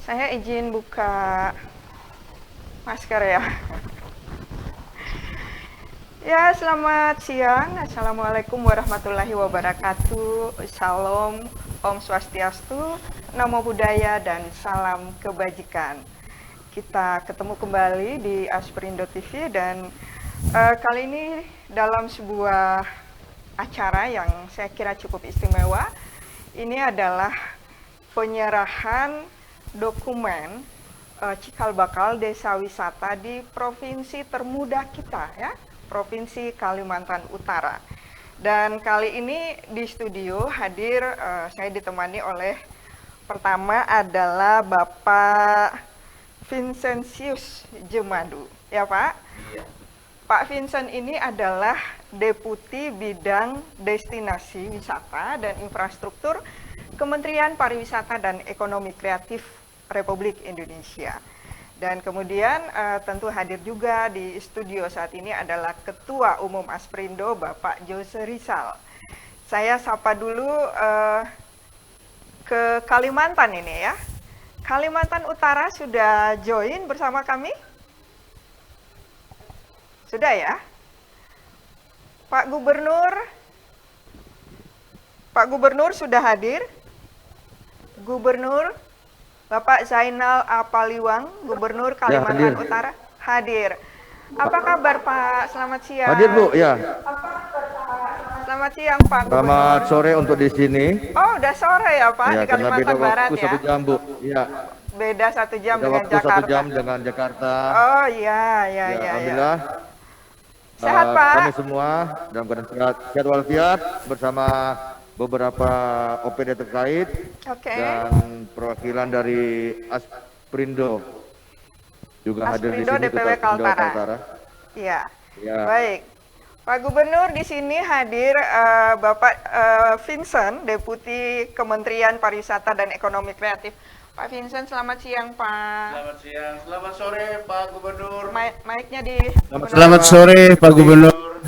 Saya izin buka masker ya. Ya, selamat siang. Assalamualaikum warahmatullahi wabarakatuh. Shalom, Om Swastiastu, Namo Buddhaya, dan salam kebajikan. Kita ketemu kembali di Asperindo TV dan kali ini dalam sebuah acara yang saya kira cukup istimewa. Ini adalah penyerahan dokumen cikal bakal desa wisata di provinsi termuda kita ya, Provinsi Kalimantan Utara. Dan kali ini di studio hadir saya ditemani oleh pertama adalah Bapak Vincentius Jemadu, ya Pak? Iya. Pak Vincent ini adalah Deputi Bidang Destinasi Wisata dan Infrastruktur Kementerian Pariwisata dan Ekonomi Kreatif Republik Indonesia. Dan kemudian tentu hadir juga di studio saat ini adalah Ketua Umum Asperindo Bapak Jose Rizal. Saya sapa dulu ke Kalimantan ini ya. Kalimantan Utara sudah join bersama kami? Sudah ya? Pak Gubernur sudah hadir? Gubernur Bapak Zainal Apaliwang, Gubernur Kalimantan Utara, hadir. Apa kabar Pak? Selamat siang. Hadir Bu, ya. Selamat siang Pak Gubernur. Selamat sore untuk di sini. Oh, udah sore ya Pak, Ya, di Kalimantan Barat ya. 1 jam Bu. Ya. Beda 1 jam Beda dengan waktu Jakarta. 1 jam dengan Jakarta. Oh iya. Alhamdulillah. Sehat Pak. Kami semua dalam keadaan sehat walafiat bersama beberapa OPD terkait dan perwakilan dari Asperindo juga hadir di sini. DPW Kaltara. Iya. Ya. Baik. Pak Gubernur di sini hadir Bapak Vincent, Deputi Kementerian Pariwisata dan Ekonomi Kreatif. Pak Vincent, selamat siang Pak. Selamat siang, selamat sore Pak Gubernur. Mic-nya di. Selamat sore Pak Gubernur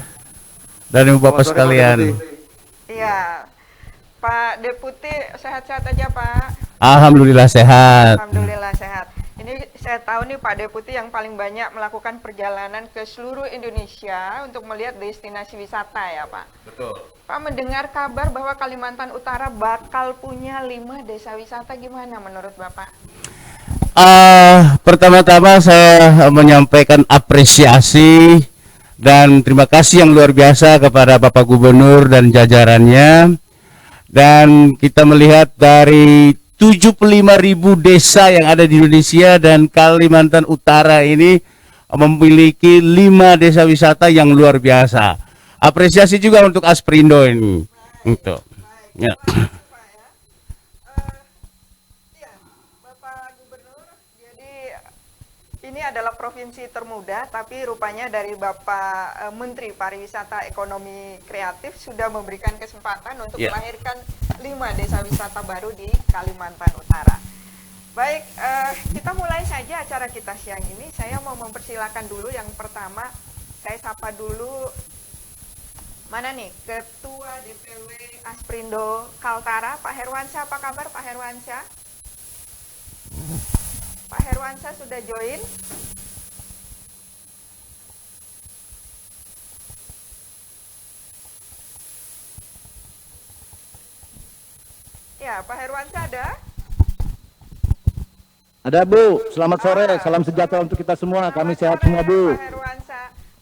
dan Ibu Bapak sekalian. Iya. Pak Deputi sehat-sehat aja Pak? Alhamdulillah sehat. Alhamdulillah sehat. Ini saya tahu nih Pak Deputi yang paling banyak melakukan perjalanan ke seluruh Indonesia untuk melihat destinasi wisata ya Pak? Betul. Pak mendengar kabar bahwa Kalimantan Utara bakal punya 5 desa wisata, gimana menurut Bapak? Pertama-tama saya menyampaikan apresiasi dan terima kasih yang luar biasa kepada Bapak Gubernur dan jajarannya. Dan kita melihat dari 75.000 desa yang ada di Indonesia dan Kalimantan Utara ini memiliki 5 desa wisata yang luar biasa. Apresiasi juga untuk Asperindo ini. Untuk. Ya. Bapak Gubernur, jadi ini adalah provinsi termuda, tapi rupanya dari Bapak Menteri Pariwisata Ekonomi Kreatif sudah memberikan kesempatan untuk melahirkan 5 desa wisata baru di Kalimantan Utara. Baik, kita mulai saja acara kita siang ini. Saya mau mempersilakan dulu yang pertama, saya sapa dulu, mana nih, Ketua DPW Asperindo Kaltara, Pak Herwansyah. Apa kabar Pak Herwansyah? Pak Herwansyah sudah join? Ya, Pak Herwansyah ada? Ada Bu, selamat sore, salam sejahtera untuk kita semua, kami sehat semua Bu.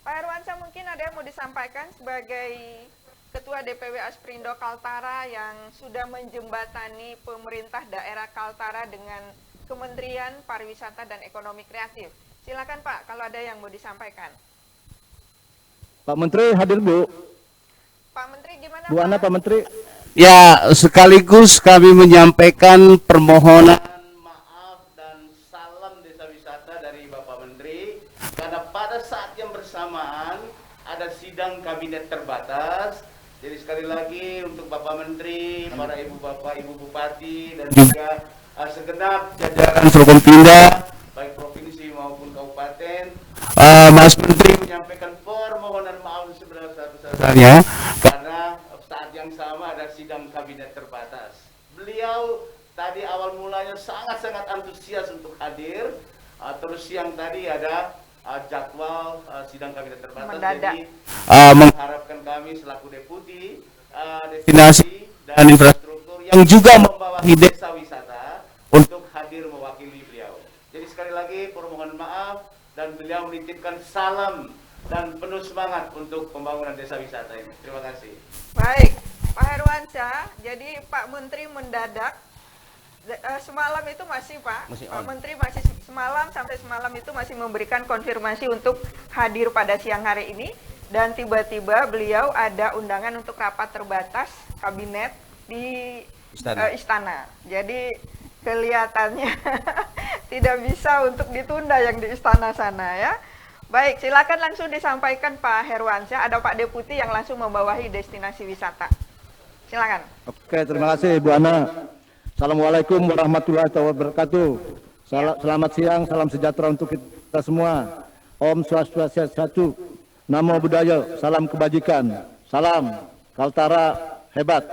Pak Herwansyah mungkin ada yang mau disampaikan sebagai Ketua DPW Asperindo Kaltara yang sudah menjembatani pemerintah daerah Kaltara dengan Kementerian Pariwisata dan Ekonomi Kreatif. Silakan Pak, kalau ada yang mau disampaikan. Pak Menteri hadir Bu. Pak Menteri gimana Bu Ana, Pak Menteri. Ya, sekaligus kami menyampaikan permohonan maaf dan salam desa wisata dari Bapak Menteri karena pada saat yang bersamaan ada sidang kabinet terbatas. Jadi sekali lagi untuk Bapak Menteri, para Ibu Bapak, Ibu Bupati dan juga segenap jajaran Forkompinda baik provinsi maupun kabupaten, Mas Menteri menyampaikan permohonan maaf sebesar-besarnya karena saat yang sama ada sidang kabinet terbatas. Beliau tadi awal mulanya sangat-sangat antusias untuk hadir. Terus siang tadi ada jadwal sidang kabinet terbatas. Mendadak. Jadi mengharapkan kami selaku deputi destinasi dan infrastruktur yang juga membawahi desa wisata untuk hadir mewakili beliau. Jadi sekali lagi permohonan maaf dan beliau menitipkan salam dan penuh semangat untuk pembangunan desa wisata ini. Terima kasih. Baik, Pak Herwansyah, jadi Pak Menteri mendadak semalam itu masih Pak, Pak Menteri masih sampai semalam itu masih memberikan konfirmasi untuk hadir pada siang hari ini, dan tiba-tiba beliau ada undangan untuk rapat terbatas kabinet di istana. Jadi kelihatannya tidak bisa untuk ditunda yang di istana sana ya. Baik, silakan langsung disampaikan Pak Herwansyah. Ada Pak Deputi yang langsung membawahi destinasi wisata. Silakan. Oke, terima kasih Bu Ana. Assalamualaikum warahmatullahi wabarakatuh. Selamat siang, salam sejahtera untuk kita semua. Om Swastiastu, Namo Buddhaya, salam kebajikan, salam Kaltara hebat.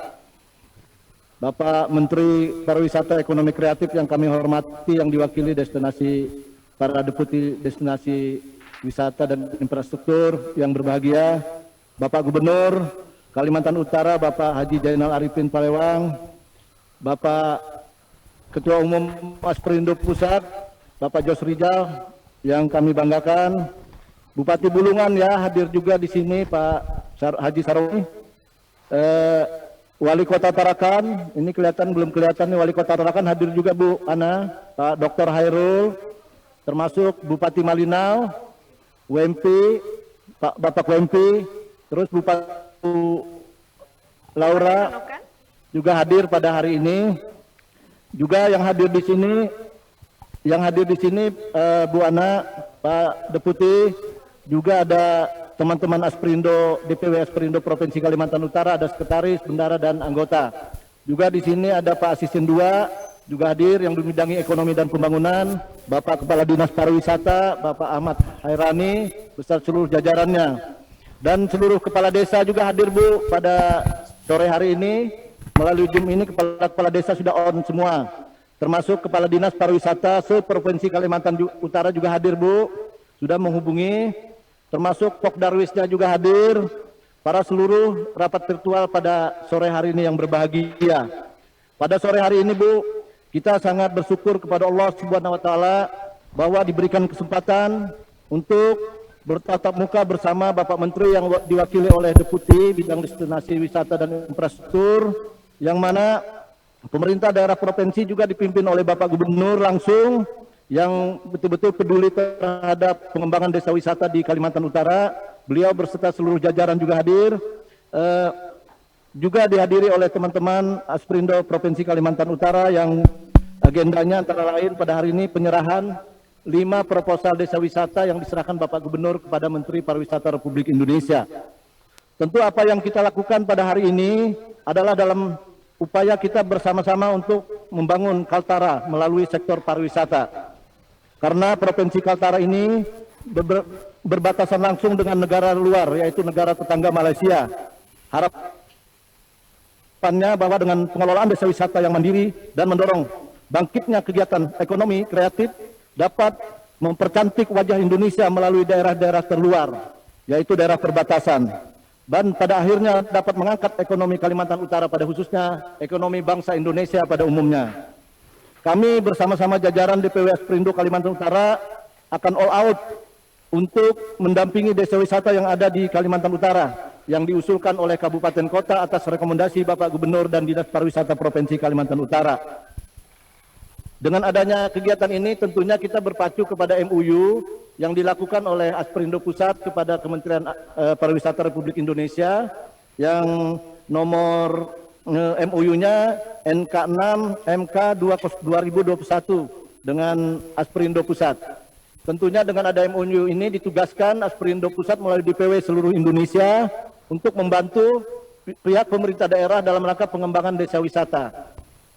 Bapak Menteri Pariwisata Ekonomi Kreatif yang kami hormati, yang diwakili destinasi para deputi destinasi wisata dan infrastruktur yang berbahagia, Bapak Gubernur Kalimantan Utara, Bapak Haji Zainal Arifin Palewang, Bapak Ketua Umum Asperindo Pusat, Bapak Jos Rizal yang kami banggakan, Bupati Bulungan ya hadir juga di sini, Pak Haji Saroni, Wali Kota Tarakan, ini belum kelihatan nih, Wali Kota Tarakan hadir juga Bu Ana, Pak Dr. Hairul, termasuk Bupati Malinau, WMP, Bapak WMP, terus Bupati Laura juga hadir pada hari ini. Juga yang hadir di sini, Bu Ana, Pak Deputi, juga ada teman-teman Asperindo, DPW Asperindo Provinsi Kalimantan Utara, ada sekretaris, bendara dan anggota. Juga di sini ada Pak Asisten 2 juga hadir yang membidangi ekonomi dan pembangunan, Bapak Kepala Dinas Pariwisata, Bapak Ahmad Hairani, beserta seluruh jajarannya. Dan seluruh kepala desa juga hadir Bu pada sore hari ini. Melalui Zoom ini kepala desa sudah on semua. Termasuk Kepala Dinas Pariwisata se-Provinsi Kalimantan Utara juga hadir Bu, sudah menghubungi. Termasuk Pokdarwisnya juga hadir. Para seluruh rapat virtual pada sore hari ini yang berbahagia. Pada sore hari ini Bu, kita sangat bersyukur kepada Allah Subhanahu wa taala bahwa diberikan kesempatan untuk bertatap muka bersama Bapak Menteri yang diwakili oleh Deputi Bidang Destinasi Wisata dan Infrastruktur, yang mana pemerintah daerah provinsi juga dipimpin oleh Bapak Gubernur langsung yang betul-betul peduli terhadap pengembangan desa wisata di Kalimantan Utara. Beliau berserta seluruh jajaran juga hadir. Juga dihadiri oleh teman-teman Asperindo Provinsi Kalimantan Utara yang agendanya antara lain pada hari ini penyerahan 5 proposal desa wisata yang diserahkan Bapak Gubernur kepada Menteri Pariwisata Republik Indonesia. Tentu apa yang kita lakukan pada hari ini adalah dalam upaya kita bersama-sama untuk membangun Kaltara melalui sektor pariwisata. Karena Provinsi Kaltara ini berbatasan langsung dengan negara luar, yaitu negara tetangga Malaysia. Harapannya bahwa dengan pengelolaan desa wisata yang mandiri dan mendorong bangkitnya kegiatan ekonomi kreatif dapat mempercantik wajah Indonesia melalui daerah-daerah terluar, yaitu daerah perbatasan. Dan pada akhirnya dapat mengangkat ekonomi Kalimantan Utara pada khususnya ekonomi bangsa Indonesia pada umumnya. Kami bersama-sama jajaran DPW Asperindo Kalimantan Utara akan all out untuk mendampingi desa wisata yang ada di Kalimantan Utara yang diusulkan oleh kabupaten kota atas rekomendasi Bapak Gubernur dan Dinas Pariwisata Provinsi Kalimantan Utara. Dengan adanya kegiatan ini tentunya kita berpacu kepada MOU yang dilakukan oleh Asperindo Pusat kepada Kementerian Pariwisata Republik Indonesia yang nomor MOU-nya NK6 MK 2021 dengan Asperindo Pusat. Tentunya dengan ada MOU ini ditugaskan Asperindo Pusat melalui DPW seluruh Indonesia untuk membantu pihak pemerintah daerah dalam rangka pengembangan desa wisata.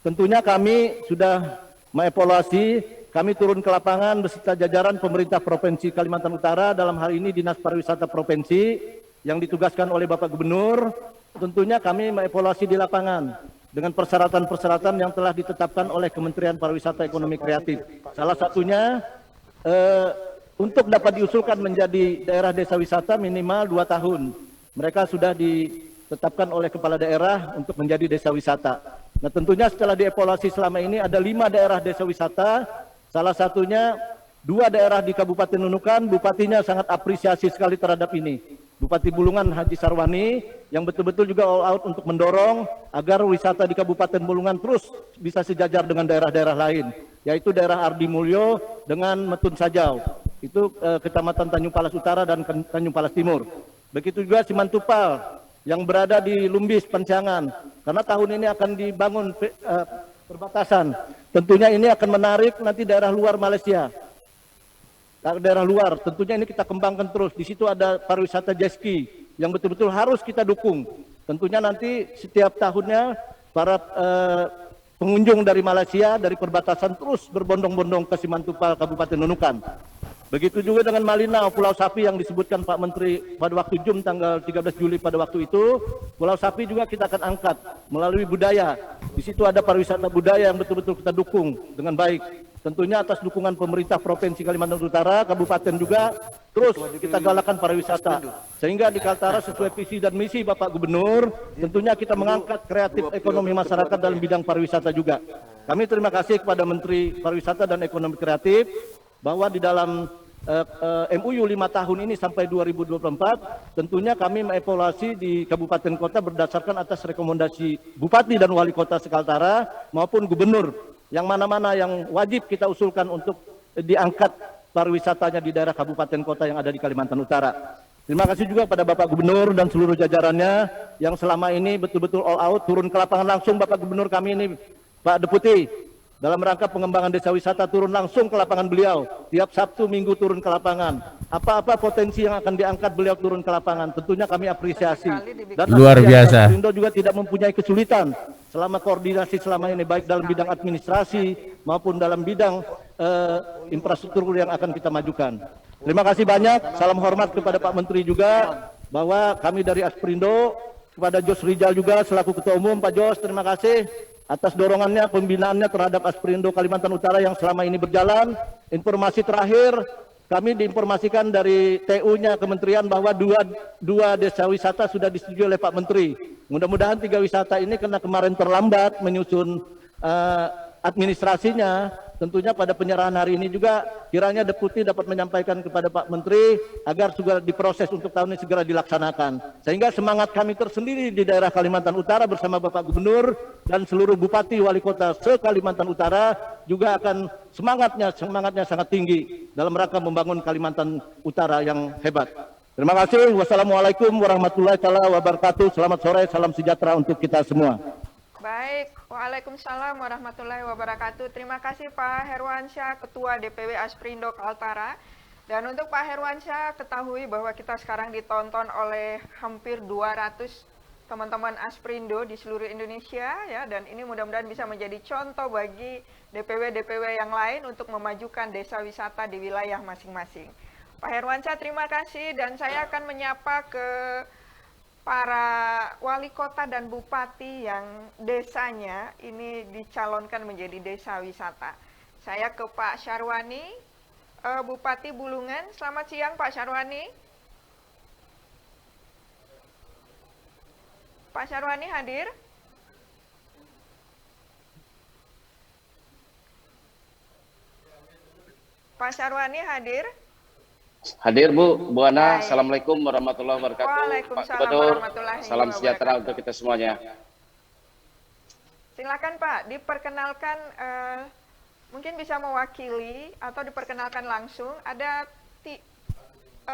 Tentunya kami sudah mengevaluasi, kami turun ke lapangan beserta jajaran pemerintah Provinsi Kalimantan Utara, dalam hal ini Dinas Pariwisata Provinsi yang ditugaskan oleh Bapak Gubernur. Tentunya kami mengevaluasi di lapangan dengan persyaratan-persyaratan yang telah ditetapkan oleh Kementerian Pariwisata Ekonomi Kreatif. Salah satunya untuk dapat diusulkan menjadi daerah desa wisata minimal 2 tahun. Mereka sudah ditetapkan oleh kepala daerah untuk menjadi desa wisata. Nah, tentunya setelah dievaluasi selama ini ada 5 daerah desa wisata, salah satunya 2 daerah di Kabupaten Nunukan. Bupatinya sangat apresiasi sekali terhadap ini. Bupati Bulungan Haji Sarwani yang betul-betul juga all out untuk mendorong agar wisata di Kabupaten Bulungan terus bisa sejajar dengan daerah-daerah lain, yaitu daerah Ardi Mulyo dengan Metun Sajau. Itu Kecamatan Tanjung Palas Utara dan Tanjung Palas Timur. Begitu juga Simantupal yang berada di Lumbis Panjangan, karena tahun ini akan dibangun perbatasan. Tentunya ini akan menarik nanti daerah luar Malaysia. Daerah luar, tentunya ini kita kembangkan terus. Di situ ada pariwisata jet ski yang betul-betul harus kita dukung. Tentunya nanti setiap tahunnya para pengunjung dari Malaysia, dari perbatasan terus berbondong-bondong ke Simantupal, Kabupaten Nunukan. Begitu juga dengan Malinau, Pulau Sapi yang disebutkan Pak Menteri pada waktu Jum tanggal 13 Juli pada waktu itu. Pulau Sapi juga kita akan angkat melalui budaya. Di situ ada pariwisata budaya yang betul-betul kita dukung dengan baik. Tentunya atas dukungan pemerintah Provinsi Kalimantan Utara, Kabupaten juga, terus kita galakan pariwisata. Sehingga di Kaltara sesuai visi dan misi Bapak Gubernur, tentunya kita mengangkat kreatif ekonomi masyarakat dalam bidang pariwisata juga. Kami terima kasih kepada Menteri Pariwisata dan Ekonomi Kreatif, bahwa di dalam MUU 5 tahun ini sampai 2024, tentunya kami mengevaluasi di kabupaten kota berdasarkan atas rekomendasi Bupati dan Wali Kota Sekaltara maupun Gubernur, yang mana-mana yang wajib kita usulkan untuk diangkat pariwisatanya di daerah kabupaten kota yang ada di Kalimantan Utara. Terima kasih juga pada Bapak Gubernur dan seluruh jajarannya yang selama ini betul-betul all out, turun ke lapangan langsung. Bapak Gubernur kami ini, Pak Deputi, dalam rangka pengembangan desa wisata turun langsung ke lapangan beliau. Tiap Sabtu Minggu turun ke lapangan. Apa-apa potensi yang akan diangkat beliau turun ke lapangan. Tentunya kami apresiasi. Dan luar biasa. Indo juga tidak mempunyai kesulitan selama koordinasi selama ini, baik dalam bidang administrasi maupun dalam bidang infrastruktur yang akan kita majukan. Terima kasih banyak. Salam hormat kepada Pak Menteri juga, bahwa kami dari Asperindo, kepada Jos Rijal juga selaku Ketua Umum. Pak Jos, terima kasih atas dorongannya, pembinaannya terhadap Asperindo Kalimantan Utara yang selama ini berjalan. Informasi terakhir, kami diinformasikan dari TU-nya Kementerian bahwa dua desa wisata sudah disetujui oleh Pak Menteri. Mudah-mudahan 3 wisata ini karena kemarin terlambat menyusun administrasinya, tentunya pada penyerahan hari ini juga kiranya Deputi dapat menyampaikan kepada Pak Menteri agar juga diproses untuk tahun ini segera dilaksanakan. Sehingga semangat kami tersendiri di daerah Kalimantan Utara bersama Bapak Gubernur dan seluruh Bupati Wali Kota se-Kalimantan Utara juga akan semangatnya sangat tinggi dalam rangka membangun Kalimantan Utara yang hebat. Terima kasih. Wassalamualaikum warahmatullahi wabarakatuh. Selamat sore, salam sejahtera untuk kita semua. Baik, Waalaikumsalam warahmatullahi wabarakatuh. Terima kasih Pak Herwansyah, Ketua DPW Asperindo Kaltara. Dan untuk Pak Herwansyah, ketahui bahwa kita sekarang ditonton oleh hampir 200 teman-teman Asperindo di seluruh Indonesia, ya, dan ini mudah-mudahan bisa menjadi contoh bagi DPW-DPW yang lain untuk memajukan desa wisata di wilayah masing-masing. Pak Herwansyah, terima kasih, dan saya akan menyapa ke para wali kota dan bupati yang desanya ini dicalonkan menjadi desa wisata. Saya ke Pak Syarwani, Bupati Bulungan. Selamat siang Pak Syarwani. Pak Syarwani hadir? Pak Syarwani hadir? Hadir Bu Ana. Assalamualaikum warahmatullahi wabarakatuh. Waalaikumsalam Pak Gubernur, warahmatullahi salam sejahtera wabarakatuh. untuk kita semuanya. Silakan Pak, diperkenalkan, mungkin bisa mewakili atau diperkenalkan langsung. Ada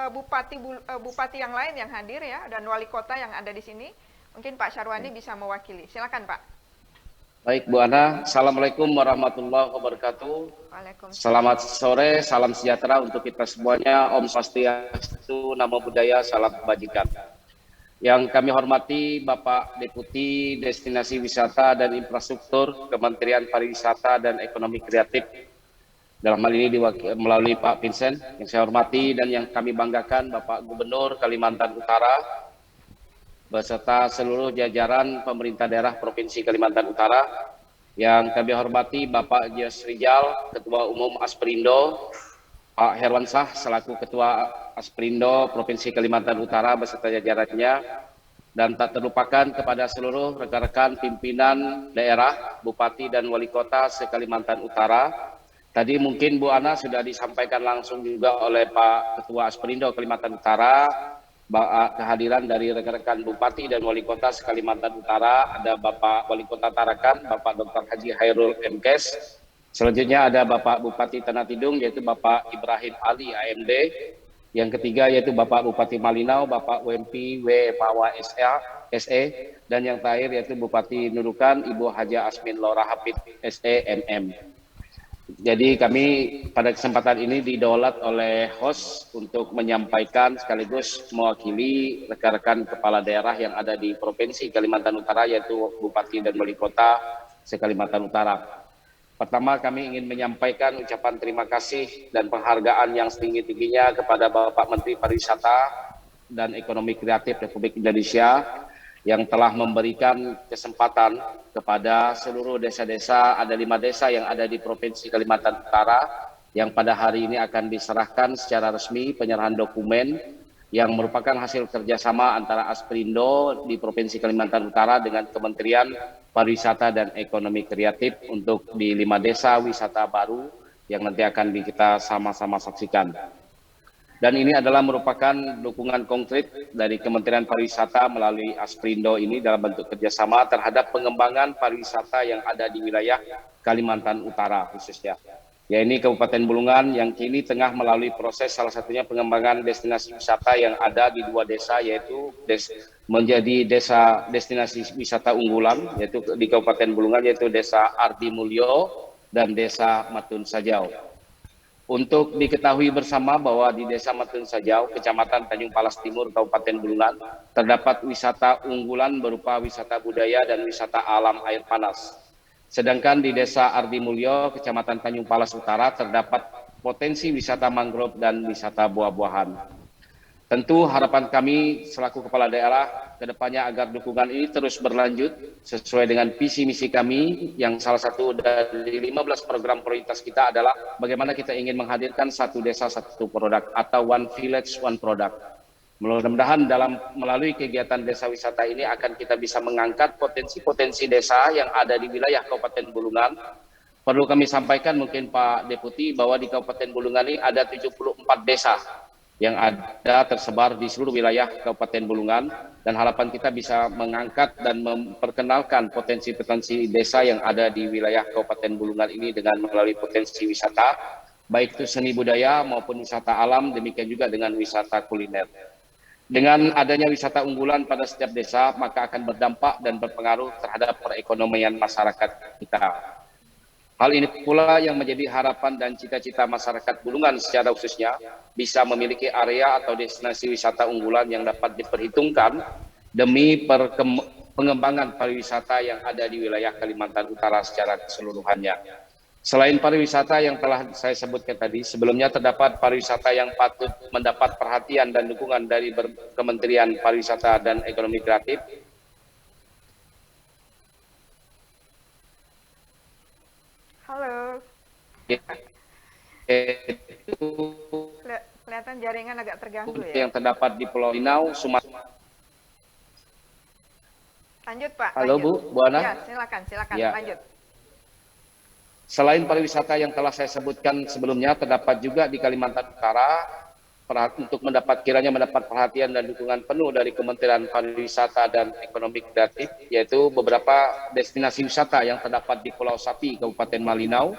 bupati yang lain yang hadir ya, dan wali kota yang ada di sini. Mungkin Pak Syarwani bisa mewakili. Silakan Pak. Baik Bu Ana, Assalamualaikum warahmatullahi wabarakatuh. Waalaikumsalam. Selamat sore, salam sejahtera untuk kita semuanya. Om Swastiastu, Namo Buddhaya, salam kebajikan. Yang kami hormati Bapak Deputi Destinasi Wisata dan Infrastruktur Kementerian Pariwisata dan Ekonomi Kreatif. Dalam hal ini melalui Pak Vincent. Yang saya hormati dan yang kami banggakan Bapak Gubernur Kalimantan Utara, beserta seluruh jajaran pemerintah daerah Provinsi Kalimantan Utara. Yang kami hormati Bapak Jos Rijal, Ketua Umum Asperindo, Pak Herwansyah selaku Ketua Asperindo Provinsi Kalimantan Utara beserta jajarannya, dan tak terlupakan kepada seluruh rekan-rekan pimpinan daerah, Bupati dan Wali Kota se-Kalimantan Utara. Tadi mungkin Bu Ana sudah disampaikan langsung juga oleh Pak Ketua Asperindo Kalimantan Utara, kehadiran dari rekan-rekan Bupati dan Wali Kota se-Kalimantan Utara, ada Bapak Wali Kota Tarakan, Bapak Dr. Haji Hairul MKes. Selanjutnya ada Bapak Bupati Tanah Tidung, yaitu Bapak Ibrahim Ali AMD. Yang ketiga yaitu Bapak Bupati Malinau, Bapak UMP W Pawa SE. Dan yang terakhir yaitu Bupati Nunukan, Ibu Haja Asmin Lora Hafid SE MM. Jadi kami pada kesempatan ini didaulat oleh host untuk menyampaikan sekaligus mewakili rekan-rekan kepala daerah yang ada di Provinsi Kalimantan Utara, yaitu Bupati dan Wali Kota se-Kalimantan Utara. Pertama, kami ingin menyampaikan ucapan terima kasih dan penghargaan yang setinggi-tingginya kepada Bapak Menteri Pariwisata dan Ekonomi Kreatif Republik Indonesia yang telah memberikan kesempatan kepada seluruh desa-desa, ada 5 desa yang ada di Provinsi Kalimantan Utara, yang pada hari ini akan diserahkan secara resmi penyerahan dokumen yang merupakan hasil kerjasama antara Asperindo di Provinsi Kalimantan Utara dengan Kementerian Pariwisata dan Ekonomi Kreatif untuk di 5 desa wisata baru yang nanti akan kita sama-sama saksikan. Dan ini adalah merupakan dukungan konkret dari Kementerian Pariwisata melalui Asperindo ini dalam bentuk kerjasama terhadap pengembangan pariwisata yang ada di wilayah Kalimantan Utara khususnya. Ya, ini Kabupaten Bulungan yang kini tengah melalui proses salah satunya pengembangan destinasi wisata yang ada di 2 desa, yaitu menjadi desa destinasi wisata unggulan, yaitu di Kabupaten Bulungan, yaitu Desa Ardi Mulyo dan Desa Matun Sajau. Untuk diketahui bersama bahwa di Desa Matun Sajau, Kecamatan Tanjung Palas Timur, Kabupaten Bulungan, terdapat wisata unggulan berupa wisata budaya dan wisata alam air panas. Sedangkan di Desa Ardi Mulyo, Kecamatan Tanjung Palas Utara, terdapat potensi wisata mangrove dan wisata buah-buahan. Tentu harapan kami selaku kepala daerah ke depannya agar dukungan ini terus berlanjut sesuai dengan visi misi kami, yang salah satu dari 15 program prioritas kita adalah bagaimana kita ingin menghadirkan 1 desa 1 produk atau One Village One Product. Mudah-mudahan melalui kegiatan desa wisata ini akan kita bisa mengangkat potensi-potensi desa yang ada di wilayah Kabupaten Bulungan. Perlu kami sampaikan mungkin Pak Deputi bahwa di Kabupaten Bulungan ini ada 74 desa yang ada tersebar di seluruh wilayah Kabupaten Bulungan, dan harapan kita bisa mengangkat dan memperkenalkan potensi-potensi desa yang ada di wilayah Kabupaten Bulungan ini dengan melalui potensi wisata, baik itu seni budaya maupun wisata alam, demikian juga dengan wisata kuliner. Dengan adanya wisata unggulan pada setiap desa, maka akan berdampak dan berpengaruh terhadap perekonomian masyarakat kita. Hal ini pula yang menjadi harapan dan cita-cita masyarakat Bulungan secara khususnya bisa memiliki area atau destinasi wisata unggulan yang dapat diperhitungkan demi pengembangan pariwisata yang ada di wilayah Kalimantan Utara secara keseluruhannya. Selain pariwisata yang telah saya sebutkan tadi, sebelumnya terdapat pariwisata yang patut mendapat perhatian dan dukungan dari Kementerian Pariwisata dan Ekonomi Kreatif. Halo. Kelihatan jaringan agak terganggu ya. Yang terdapat di Pulau Linau, Sumatera. Lanjut Pak. Halo lanjut. Bu Ana. Ya, silakan Ya. lanjut. Selain pariwisata yang telah saya sebutkan sebelumnya, terdapat juga di Kalimantan Utara untuk kiranya mendapat perhatian dan dukungan penuh dari Kementerian Pariwisata dan Ekonomi Kreatif, yaitu beberapa destinasi wisata yang terdapat di Pulau Sapi, Kabupaten Malinau,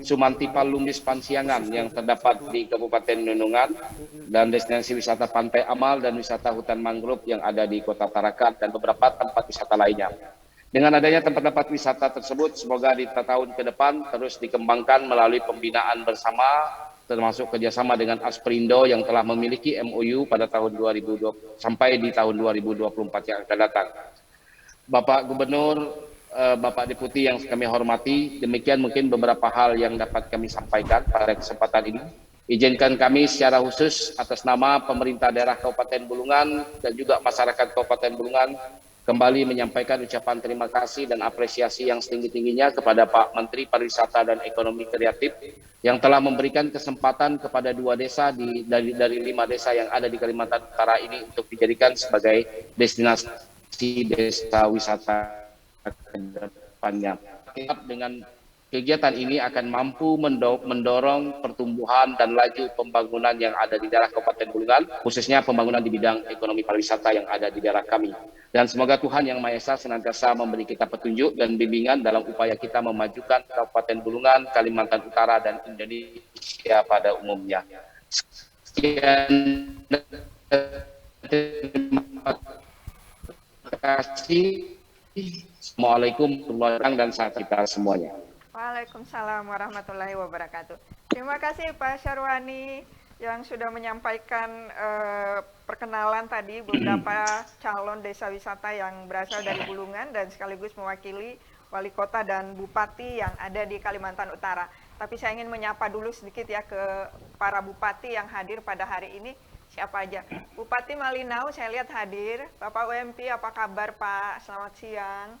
Sumantipa Lumbis Pansiangan yang terdapat di Kabupaten Nunungan, dan destinasi wisata Pantai Amal dan wisata hutan mangrove yang ada di Kota Tarakan, dan beberapa tempat wisata lainnya. Dengan adanya tempat-tempat wisata tersebut, semoga di tahun ke depan terus dikembangkan melalui pembinaan bersama, termasuk kerjasama dengan Asperindo yang telah memiliki MOU pada tahun 2020 sampai di tahun 2024 yang akan datang. Bapak Gubernur, Bapak Deputi yang kami hormati, demikian mungkin beberapa hal yang dapat kami sampaikan pada kesempatan ini. Izinkan kami secara khusus atas nama pemerintah daerah Kabupaten Bulungan dan juga masyarakat Kabupaten Bulungan kembali menyampaikan ucapan terima kasih dan apresiasi yang setinggi-tingginya kepada Pak Menteri Pariwisata dan Ekonomi Kreatif yang telah memberikan kesempatan kepada 2 desa dari 5 desa yang ada di Kalimantan Utara ini untuk dijadikan sebagai destinasi desa wisata ke depannya. Dengan kegiatan ini akan mampu mendorong pertumbuhan dan laju pembangunan yang ada di daerah Kabupaten Bulungan, khususnya pembangunan di bidang ekonomi pariwisata yang ada di daerah kami. Dan semoga Tuhan Yang Maha Esa senantiasa memberi kita petunjuk dan bimbingan dalam upaya kita memajukan Kabupaten Bulungan, Kalimantan Utara, dan Indonesia pada umumnya. Sekian, terima kasih. Assalamualaikum warahmatullahi wabarakatuh dan sahabat kita semuanya. Waalaikumsalam warahmatullahi wabarakatuh. Terima kasih Pak Syarwani yang sudah menyampaikan perkenalan tadi beberapa calon desa wisata yang berasal dari Bulungan dan sekaligus mewakili wali kota dan bupati yang ada di Kalimantan Utara. Tapi saya ingin menyapa dulu sedikit ya ke para bupati yang hadir pada hari ini. Siapa aja? Bupati Malinau saya lihat hadir. Bapak UMP, apa kabar Pak? Selamat siang.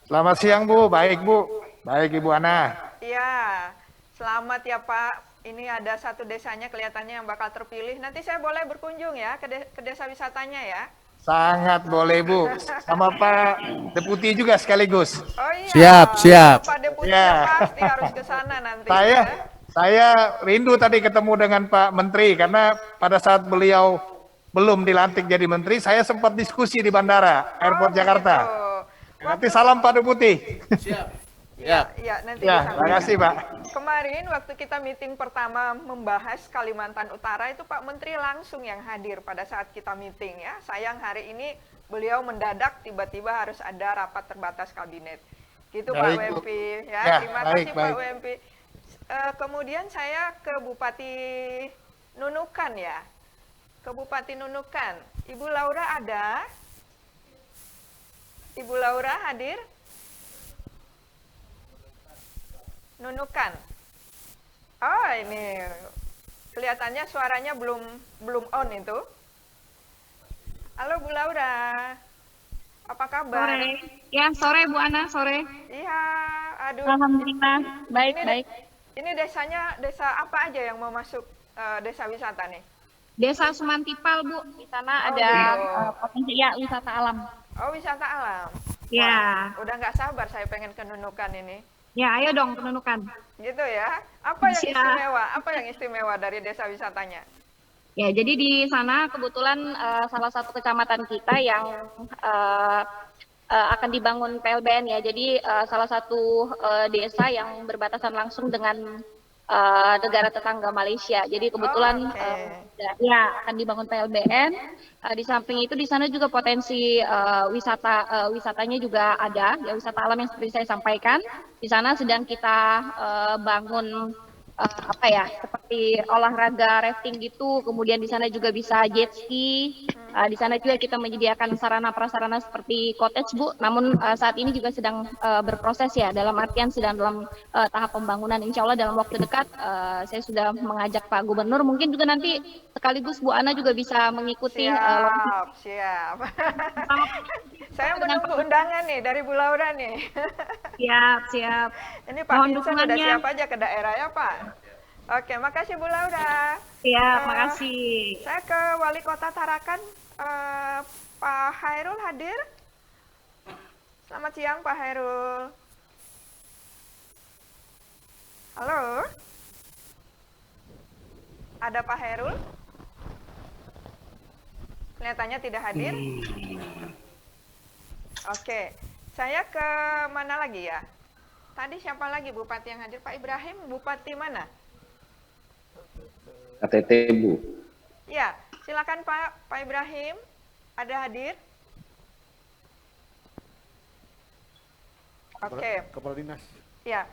Selamat siang Bu, baik Bu, baik Ibu Ana. Iya, selamat ya Pak. Ini ada satu desanya kelihatannya yang bakal terpilih. Nanti saya boleh berkunjung ya ke desa wisatanya ya. Sangat boleh Bu, sama Pak Deputi juga sekaligus. Oh iya. Siap. Pak Deputi Ya. pasti harus ke sana nanti. Ya. Saya rindu tadi ketemu dengan Pak Menteri karena pada saat beliau belum dilantik jadi Menteri, saya sempat diskusi di bandara Airport Jakarta. Begitu. Nanti salam Pak Deputi. Ya, nanti Ya, terima kasih Pak. Kemarin waktu kita meeting pertama membahas Kalimantan Utara itu Pak Menteri langsung yang hadir pada saat kita meeting ya. Sayang hari ini beliau mendadak tiba-tiba harus ada rapat terbatas kabinet. Gitu Pak Baik, Bu. WMP ya. Ya, Terima baik, kasih Pak baik. WMP. Kemudian saya ke Bupati Nunukan ya. Ke Bupati Nunukan. Ibu Laura ada? Ibu Laura hadir? Nunukan. Oh, ini kelihatannya suaranya belum on itu. Halo Bu Laura. Apa kabar? Sore. Ya, sore Bu Ana, sore. Iya, aduh. Alhamdulillah, baik, Ini baik. Ini desanya desa apa aja yang mau masuk desa wisata nih? Desa Sumantipal, Bu. Di sana Oh, ada gitu. potensi ya wisata alam. Oh, wisata alam. Ya. Wah, udah nggak sabar saya pengen ke Nunukan ini. Ya, ayo dong ke Nunukan. Gitu ya. Apa yang Siap. istimewa? Apa yang istimewa dari desa wisatanya? Ya, jadi di sana kebetulan salah satu kecamatan kita yang akan dibangun PLBN ya. Jadi salah satu desa yang berbatasan langsung dengan negara tetangga Malaysia. Jadi kebetulan Oh, oke. ya akan dibangun PLBN. Di samping itu di sana juga potensi wisatanya juga ada, ya wisata alam yang seperti saya sampaikan. Di sana sedang kita bangun seperti olahraga rafting gitu. Kemudian di sana juga bisa jet ski. Di sana juga kita menyediakan sarana prasarana seperti cottage Bu. Namun saat ini juga sedang berproses ya, dalam artian sedang dalam tahap pembangunan. Insya Allah dalam waktu dekat saya sudah mengajak Pak Gubernur. Mungkin juga nanti sekaligus Bu Ana juga bisa mengikuti. Siap. Saya menunggu undangan nih dari Bu Laura nih. Siap. Ini Pak Mohon Vincent udah dukungannya. siap aja ke daerah ya Pak. Oke, makasih Bu Laura. Siap, makasih. Saya ke Wali Kota Tarakan, Pak Hairul hadir. Selamat siang Pak Hairul. Halo. Ada Pak Hairul? Kelihatannya tidak hadir. Oke, saya ke mana lagi ya? Tadi siapa lagi Bupati yang hadir? Pak Ibrahim, Bupati mana? KTT Bu. Ya, silakan Pak Ibrahim. Ada hadir? Oke. Kepala Dinas. Ya,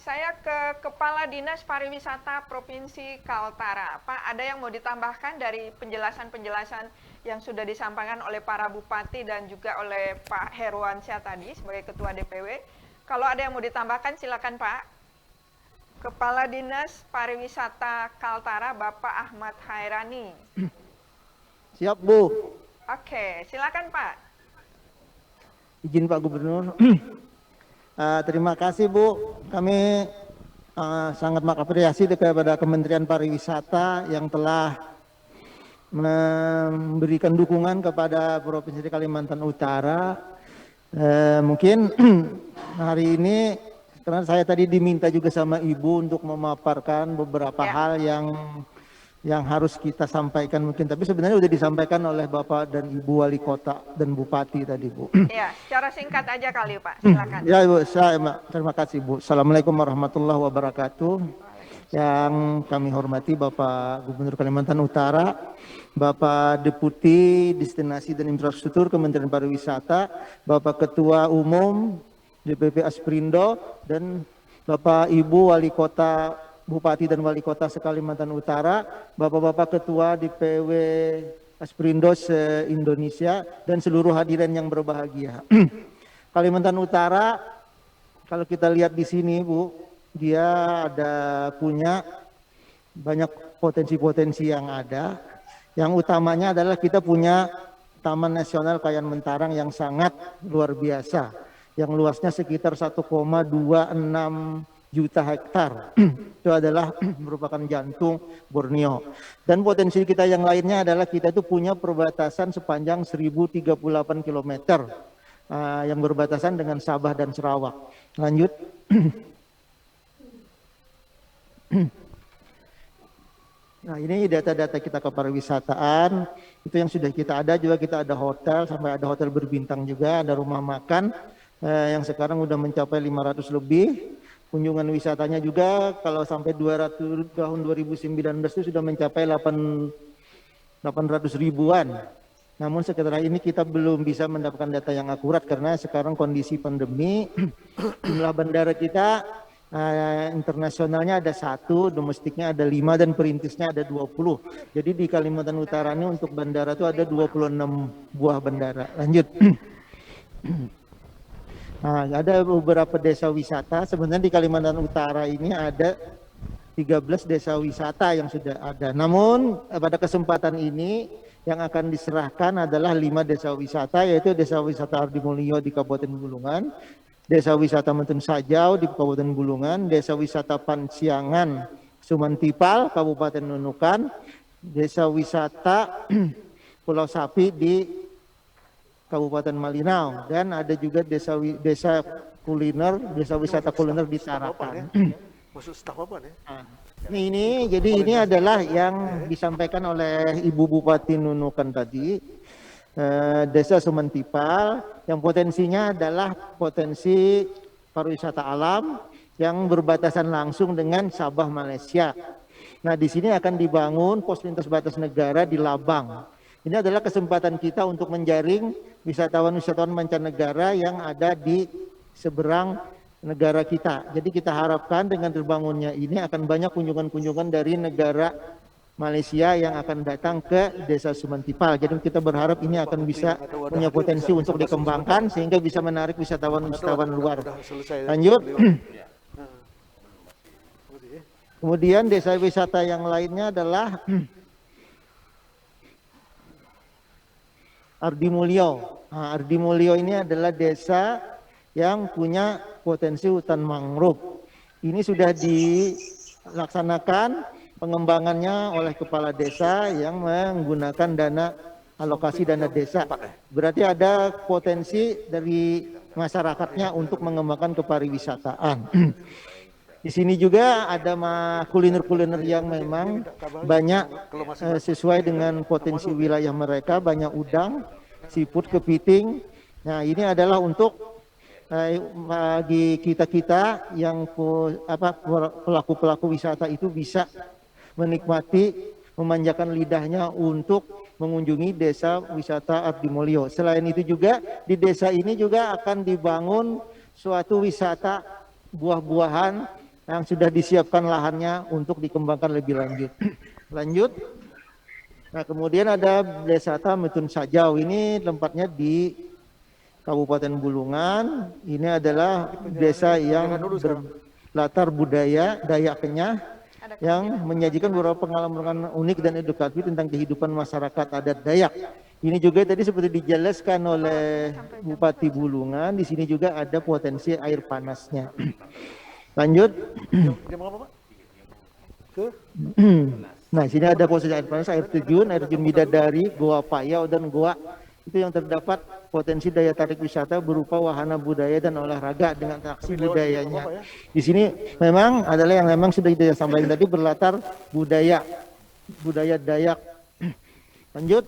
saya ke Kepala Dinas Pariwisata Provinsi Kaltara. Pak, ada yang mau ditambahkan dari penjelasan-penjelasan yang sudah disampaikan oleh para bupati dan juga oleh Pak Herwansyah tadi sebagai Ketua DPW? Kalau ada yang mau ditambahkan, silakan Pak. Kepala Dinas Pariwisata Kaltara Bapak Ahmad Hairani. Siap, Bu. Oke, silakan Pak. Izin Pak Gubernur. Terima kasih, Bu. Kami sangat mengapresiasi kepada Kementerian Pariwisata yang telah memberikan dukungan kepada Provinsi Kalimantan Utara. Mungkin hari ini karena saya tadi diminta juga sama Ibu untuk memaparkan beberapa hal yang harus kita sampaikan mungkin, tapi sebenarnya sudah disampaikan oleh Bapak dan Ibu Wali Kota dan Bupati tadi, Bu. Ya, secara singkat aja kali Pak, silakan. Ya, Bu, terima kasih, Bu. Assalamualaikum warahmatullahi wabarakatuh. Yang kami hormati Bapak Gubernur Kalimantan Utara, Bapak Deputi Destinasi dan Infrastruktur Kementerian Pariwisata, Bapak Ketua Umum DPP Asperindo, dan Bapak Ibu Wali Kota, Bupati dan Wali Kota se-Kalimantan Utara, Bapak-Bapak Ketua DPW Asperindo se-Indonesia, dan seluruh hadirin yang berbahagia. Kalimantan Utara, kalau kita lihat di sini, Bu, dia punya banyak potensi-potensi yang ada. Yang utamanya adalah kita punya Taman Nasional Kayan Mentarang yang sangat luar biasa, yang luasnya sekitar 1,26 juta hektar. Itu adalah merupakan jantung Borneo. Dan potensi kita yang lainnya adalah kita itu punya perbatasan sepanjang 1038 km yang berbatasan dengan Sabah dan Sarawak. Lanjut. Nah, ini data-data kita kepariwisataan, itu yang sudah kita ada, juga kita ada hotel, sampai ada hotel berbintang juga, ada rumah makan yang sekarang udah mencapai 500 lebih. Kunjungan wisatanya juga kalau sampai 200 tahun 2019 itu sudah mencapai 800 ribuan. Namun setelah ini kita belum bisa mendapatkan data yang akurat karena sekarang kondisi pandemi. Jumlah bandara kita internasionalnya ada 1, domestiknya ada 5, dan perintisnya ada 20. Jadi di Kalimantan Utara ini untuk bandara itu ada 26 buah bandara. Lanjut. Nah, ada beberapa desa wisata. Sebenarnya di Kalimantan Utara ini ada 13 desa wisata yang sudah ada. Namun pada kesempatan ini yang akan diserahkan adalah 5 desa wisata, yaitu Desa Wisata Ardimulyo di Kabupaten Bulungan, Desa Wisata Mentun Sajau di Kabupaten Bulungan, Desa Wisata Pansiangan Sumantipal Kabupaten Nunukan, Desa Wisata Pulau Sapi di Kabupaten Malinau, dan ada juga desa wisata kuliner di Tarakan. Maksud staf apa nih? Ini adalah yang disampaikan oleh Ibu Bupati Nunukan tadi. Desa Sumantipal yang potensinya adalah potensi pariwisata alam yang berbatasan langsung dengan Sabah Malaysia. Nah, di sini akan dibangun pos lintas batas negara di Labang. Ini adalah kesempatan kita untuk menjaring wisatawan-wisatawan mancanegara yang ada di seberang negara kita. Jadi kita harapkan dengan terbangunnya ini akan banyak kunjungan-kunjungan dari negara Malaysia yang akan datang ke Desa Sumantipal. Jadi kita berharap ini akan bisa punya potensi untuk dikembangkan sehingga bisa menarik wisatawan-wisatawan luar. Lanjut. Kemudian desa wisata yang lainnya adalah Ardimulyo. Nah, Ardimulyo ini adalah desa yang punya potensi hutan mangrove. Ini sudah dilaksanakan pengembangannya oleh kepala desa yang menggunakan alokasi dana desa. Berarti ada potensi dari masyarakatnya untuk mengembangkan kepariwisataan. Di sini juga ada kuliner-kuliner yang memang banyak sesuai dengan potensi wilayah mereka, banyak udang, seafood, kepiting. Nah, ini adalah untuk bagi kita-kita yang pelaku-pelaku wisata itu bisa menikmati, memanjakan lidahnya untuk mengunjungi desa wisata Ardimulyo. Selain itu juga di desa ini juga akan dibangun suatu wisata buah-buahan yang sudah disiapkan lahannya untuk dikembangkan lebih lanjut. Lanjut. Nah, kemudian ada Desa Mentun Sajau. Ini tempatnya di Kabupaten Bulungan. Ini adalah desa yang latar budaya Dayak Kenyah yang menyajikan beberapa pengalaman unik dan edukatif tentang kehidupan masyarakat adat Dayak. Ini juga tadi seperti dijelaskan oleh Bupati Bulungan, di sini juga ada potensi air panasnya. Lanjut. Nah, sini ada potensi air panas, air terjun Bidadari, Goa Payau, dan Goa itu yang terdapat potensi daya tarik wisata berupa wahana budaya dan olahraga dengan atraksi budayanya. Di sini memang adalah yang memang sudah kita sampaikan tadi, berlatar budaya Dayak. Lanjut.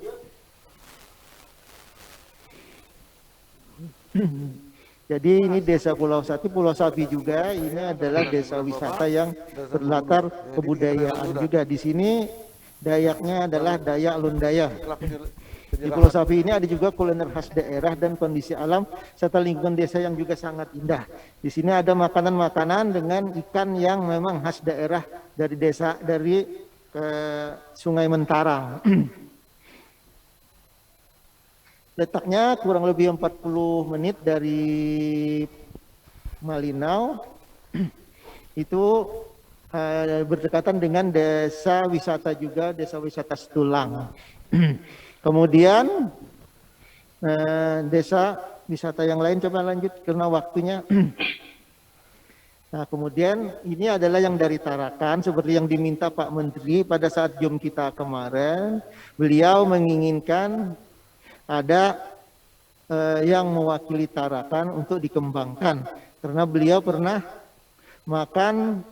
Jadi ini desa Pulau Sapi juga, ini adalah desa wisata yang berlatar kebudayaan juga. Di sini Dayaknya adalah Dayak Lundaya. Di Pulau Sapi ini ada juga kuliner khas daerah dan kondisi alam serta lingkungan desa yang juga sangat indah. Di sini ada makanan-makanan dengan ikan yang memang khas daerah dari desa, dari Sungai Mentarang. Letaknya kurang lebih 40 menit dari Malinau. Itu berdekatan dengan desa wisata juga, desa wisata Setulang. Kemudian desa wisata yang lain, coba lanjut karena waktunya. Nah, kemudian ini adalah yang dari Tarakan, seperti yang diminta Pak Menteri pada saat jom kita kemarin. Beliau menginginkan ada yang mewakili Tarakan untuk dikembangkan, karena beliau pernah makan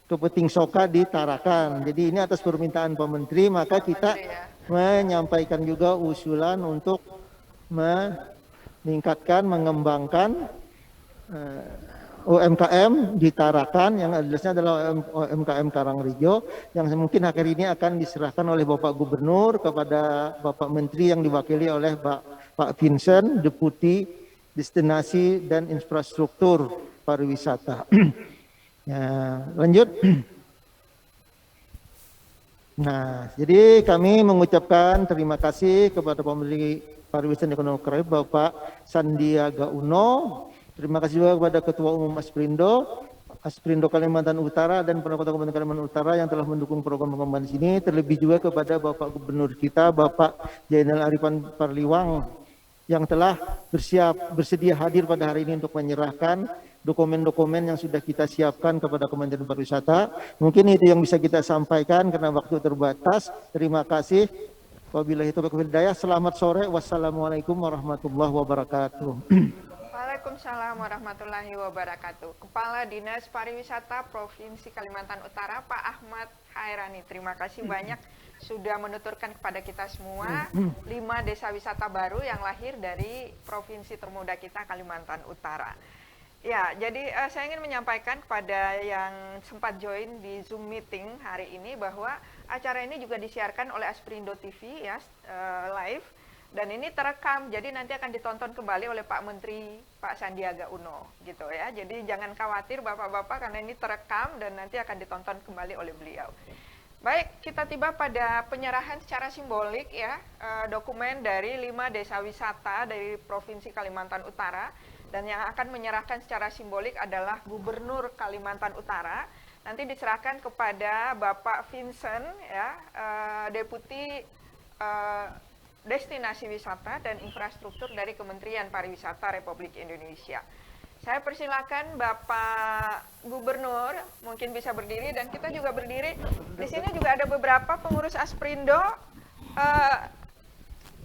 kepiting soka di Tarakan. Jadi ini atas permintaan Pak Menteri, maka kita menyampaikan juga usulan untuk meningkatkan, mengembangkan UMKM di Tarakan, yang jelasnya adalah UMKM Karangrejo, yang mungkin akhir ini akan diserahkan oleh Bapak Gubernur kepada Bapak Menteri yang diwakili oleh Pak Vincent, Deputi Destinasi dan Infrastruktur Pariwisata. Ya, lanjut. Nah, jadi kami mengucapkan terima kasih kepada Pak Menteri Pariwisata dan Ekonomi Kreatif Bapak Sandiaga Uno. Terima kasih juga kepada Ketua Umum Asperindo Kalimantan Utara dan Pendapatan Kabupaten Kalimantan Utara yang telah mendukung program pengembangan di sini. Terlebih juga kepada Bapak Gubernur kita, Bapak Jainal Arifin Parliwang, yang telah bersedia hadir pada hari ini untuk menyerahkan dokumen-dokumen yang sudah kita siapkan kepada Kementerian Pariwisata. Mungkin itu yang bisa kita sampaikan karena waktu terbatas. Terima kasih. Wabillahi taufiq wal hidayah. Selamat sore. Wassalamualaikum warahmatullahi wabarakatuh. Waalaikumsalam warahmatullahi wabarakatuh. Kepala Dinas Pariwisata Provinsi Kalimantan Utara, Pak Ahmad Hairani. Terima kasih banyak sudah menuturkan kepada kita semua 5 desa wisata baru yang lahir dari provinsi termuda kita, Kalimantan Utara. Ya, jadi saya ingin menyampaikan kepada yang sempat join di Zoom meeting hari ini bahwa acara ini juga disiarkan oleh Asperindo TV ya, live. Dan ini terekam, jadi nanti akan ditonton kembali oleh Pak Menteri, Pak Sandiaga Uno, gitu ya. Jadi jangan khawatir Bapak-Bapak, karena ini terekam dan nanti akan ditonton kembali oleh beliau. Baik, kita tiba pada penyerahan secara simbolik ya, dokumen dari 5 desa wisata dari Provinsi Kalimantan Utara. Dan yang akan menyerahkan secara simbolik adalah Gubernur Kalimantan Utara. Nanti diserahkan kepada Bapak Vincent, ya, Deputi Destinasi Wisata dan Infrastruktur dari Kementerian Pariwisata Republik Indonesia. Saya persilakan Bapak Gubernur, mungkin bisa berdiri dan kita juga berdiri. Di sini juga ada beberapa pengurus Asperindo.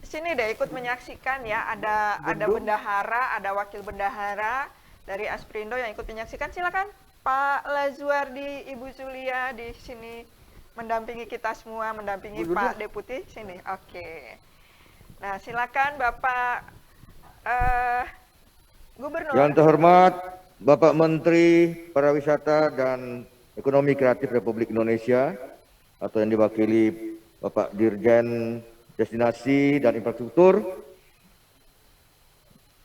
Sini deh ikut menyaksikan ya. Ada bendahara, ada wakil bendahara dari Asperindo yang ikut menyaksikan. Silakan Pak Lazuardi, Ibu Zulia di sini mendampingi kita semua, mendampingi Pak Deputi sini. Oke. Nah, silakan Bapak Gubernur. Yang terhormat Bapak Menteri Pariwisata dan Ekonomi Kreatif Republik Indonesia atau yang diwakili Bapak Dirjen Destinasi dan Infrastruktur.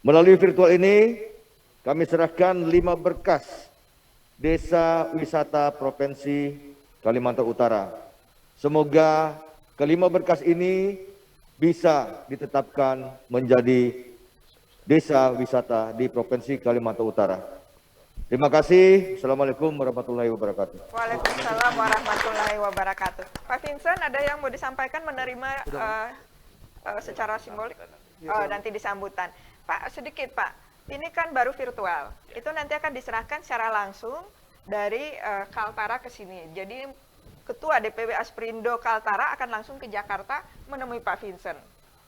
Melalui virtual ini kami serahkan 5 berkas Desa Wisata Provinsi Kalimantan Utara. Semoga kelima berkas ini bisa ditetapkan menjadi desa wisata di Provinsi Kalimantan Utara. Terima kasih. Assalamualaikum warahmatullahi wabarakatuh. Waalaikumsalam warahmatullahi wabarakatuh. Pak Vincent, ada yang mau disampaikan menerima secara simbolik? Nanti di sambutan. Pak, sedikit Pak, ini kan baru virtual. Itu nanti akan diserahkan secara langsung dari Kaltara ke sini. Jadi Ketua DPW Asperindo Kaltara akan langsung ke Jakarta menemui Pak Vincent.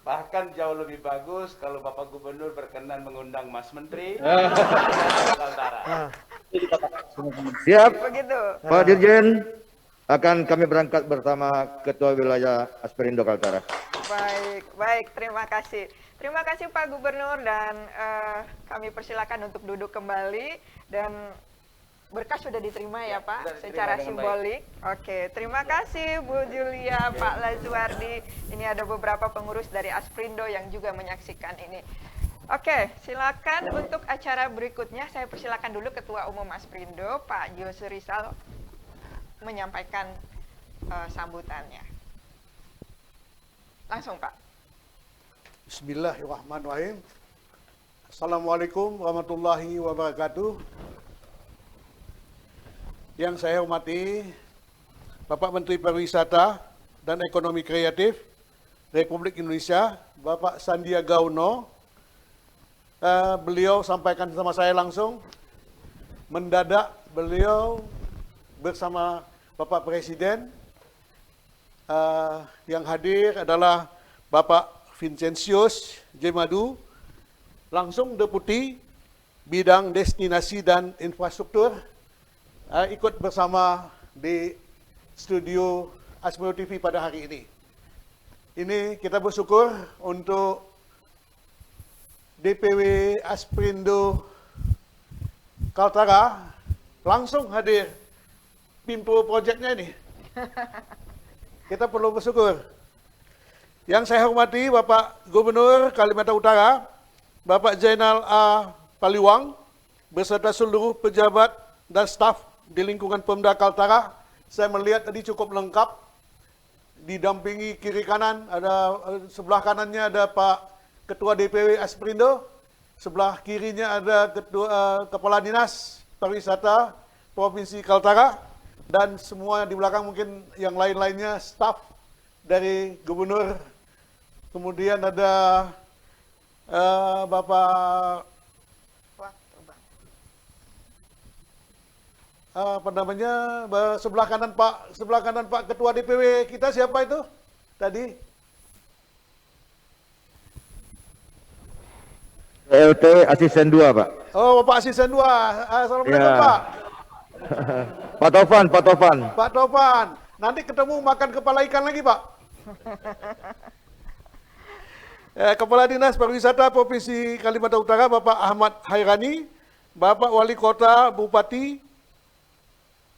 Bahkan jauh lebih bagus kalau Bapak Gubernur berkenan mengundang Mas Menteri. Kaltara. Siap. Begitu. Pak Dirjen, akan kami berangkat bersama Ketua Wilayah Asperindo Kaltara. Baik, baik. Terima kasih. Terima kasih Pak Gubernur dan kami persilakan untuk duduk kembali dan berkas sudah diterima ya Pak, secara simbolik. Oke, terima kasih Bu Julia, Pak Lazuardi. Ini ada beberapa pengurus dari Asperindo yang juga menyaksikan ini. Oke, silakan untuk acara berikutnya. Saya persilakan dulu Ketua Umum Asperindo, Pak Jose Rizal, menyampaikan sambutannya. Langsung Pak. Bismillahirrahmanirrahim. Assalamualaikum warahmatullahi wabarakatuh. Yang saya hormati Bapak Menteri Pariwisata dan Ekonomi Kreatif Republik Indonesia, Bapak Sandiaga Uno. Beliau sampaikan sama saya langsung, mendadak beliau bersama Bapak Presiden. Yang hadir adalah Bapak Vincentius Jemadu, langsung Deputi Bidang Destinasi dan Infrastruktur, ikut bersama di studio Asperindo TV pada hari ini. Ini kita bersyukur untuk DPW Asperindo Kaltara langsung hadir pimpo proyeknya ini. Kita perlu bersyukur. Yang saya hormati Bapak Gubernur Kalimantan Utara, Bapak Zainal A. Paliwang, beserta seluruh pejabat dan staf di lingkungan Pemda Kaltara. Saya melihat tadi cukup lengkap, didampingi kiri kanan, ada sebelah kanannya ada Pak Ketua DPW Asperindo, sebelah kirinya ada Kepala Dinas Pariwisata Provinsi Kaltara, dan semua di belakang mungkin yang lain-lainnya staf dari Gubernur. Kemudian ada Bapak sebelah kanan Pak Ketua DPW kita, siapa itu tadi? LT Asisten 2, Pak. Oh, Bapak Asisten 2. Assalamualaikum, Ya. Pak. Pak Tovan. Pak Tovan, nanti ketemu makan kepala ikan lagi, Pak. Kepala Dinas Pariwisata Provinsi Kalimantan Utara, Bapak Ahmad Hairani, Bapak Wali Kota, Bupati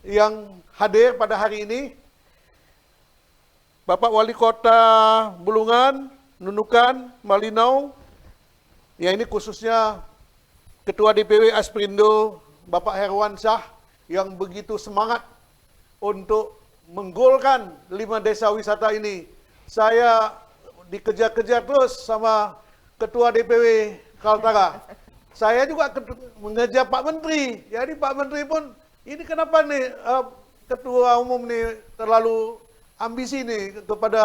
yang hadir pada hari ini, Bapak Wali Kota Bulungan, Nunukan, Malinau, ya ini khususnya Ketua DPW Asperindo, Bapak Herwansyah, yang begitu semangat untuk menggolkan 5 desa wisata ini. Saya dikejar-kejar terus sama Ketua DPW Kaltara. Saya juga mengejar Pak Menteri. Jadi Pak Menteri pun, ini kenapa nih Ketua Umum nih terlalu ambisi nih kepada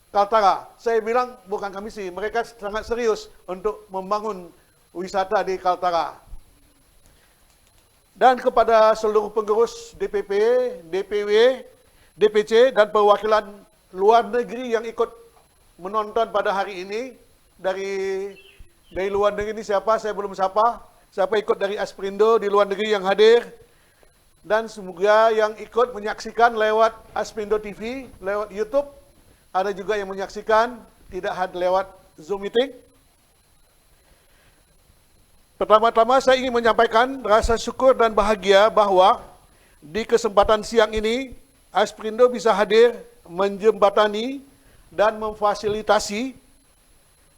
Kaltara. Saya bilang bukan ambisi, mereka sangat serius untuk membangun wisata di Kaltara. Dan kepada seluruh pengurus DPP, DPW, DPC, dan perwakilan luar negeri yang ikut menonton pada hari ini. Dari luar negeri ini siapa? Saya belum sapa. Siapa ikut dari Asperindo di luar negeri yang hadir. Dan semoga yang ikut menyaksikan lewat Asperindo TV, lewat YouTube. Ada juga yang menyaksikan, tidak lewat Zoom meeting. Pertama-tama saya ingin menyampaikan rasa syukur dan bahagia bahwa di kesempatan siang ini Asperindo bisa hadir menjembatani dan memfasilitasi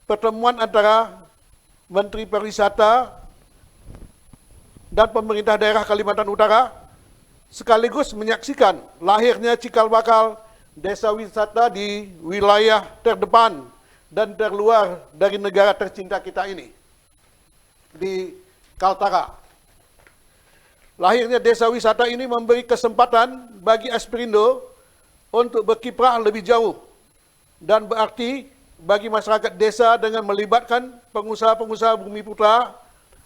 pertemuan antara Menteri Pariwisata dan pemerintah daerah Kalimantan Utara, sekaligus menyaksikan lahirnya cikal bakal desa wisata di wilayah terdepan dan terluar dari negara tercinta kita ini, di Kaltara. Lahirnya desa wisata ini memberi kesempatan bagi Asperindo untuk berkiprah lebih jauh dan berarti bagi masyarakat desa dengan melibatkan pengusaha-pengusaha Bumi Putra,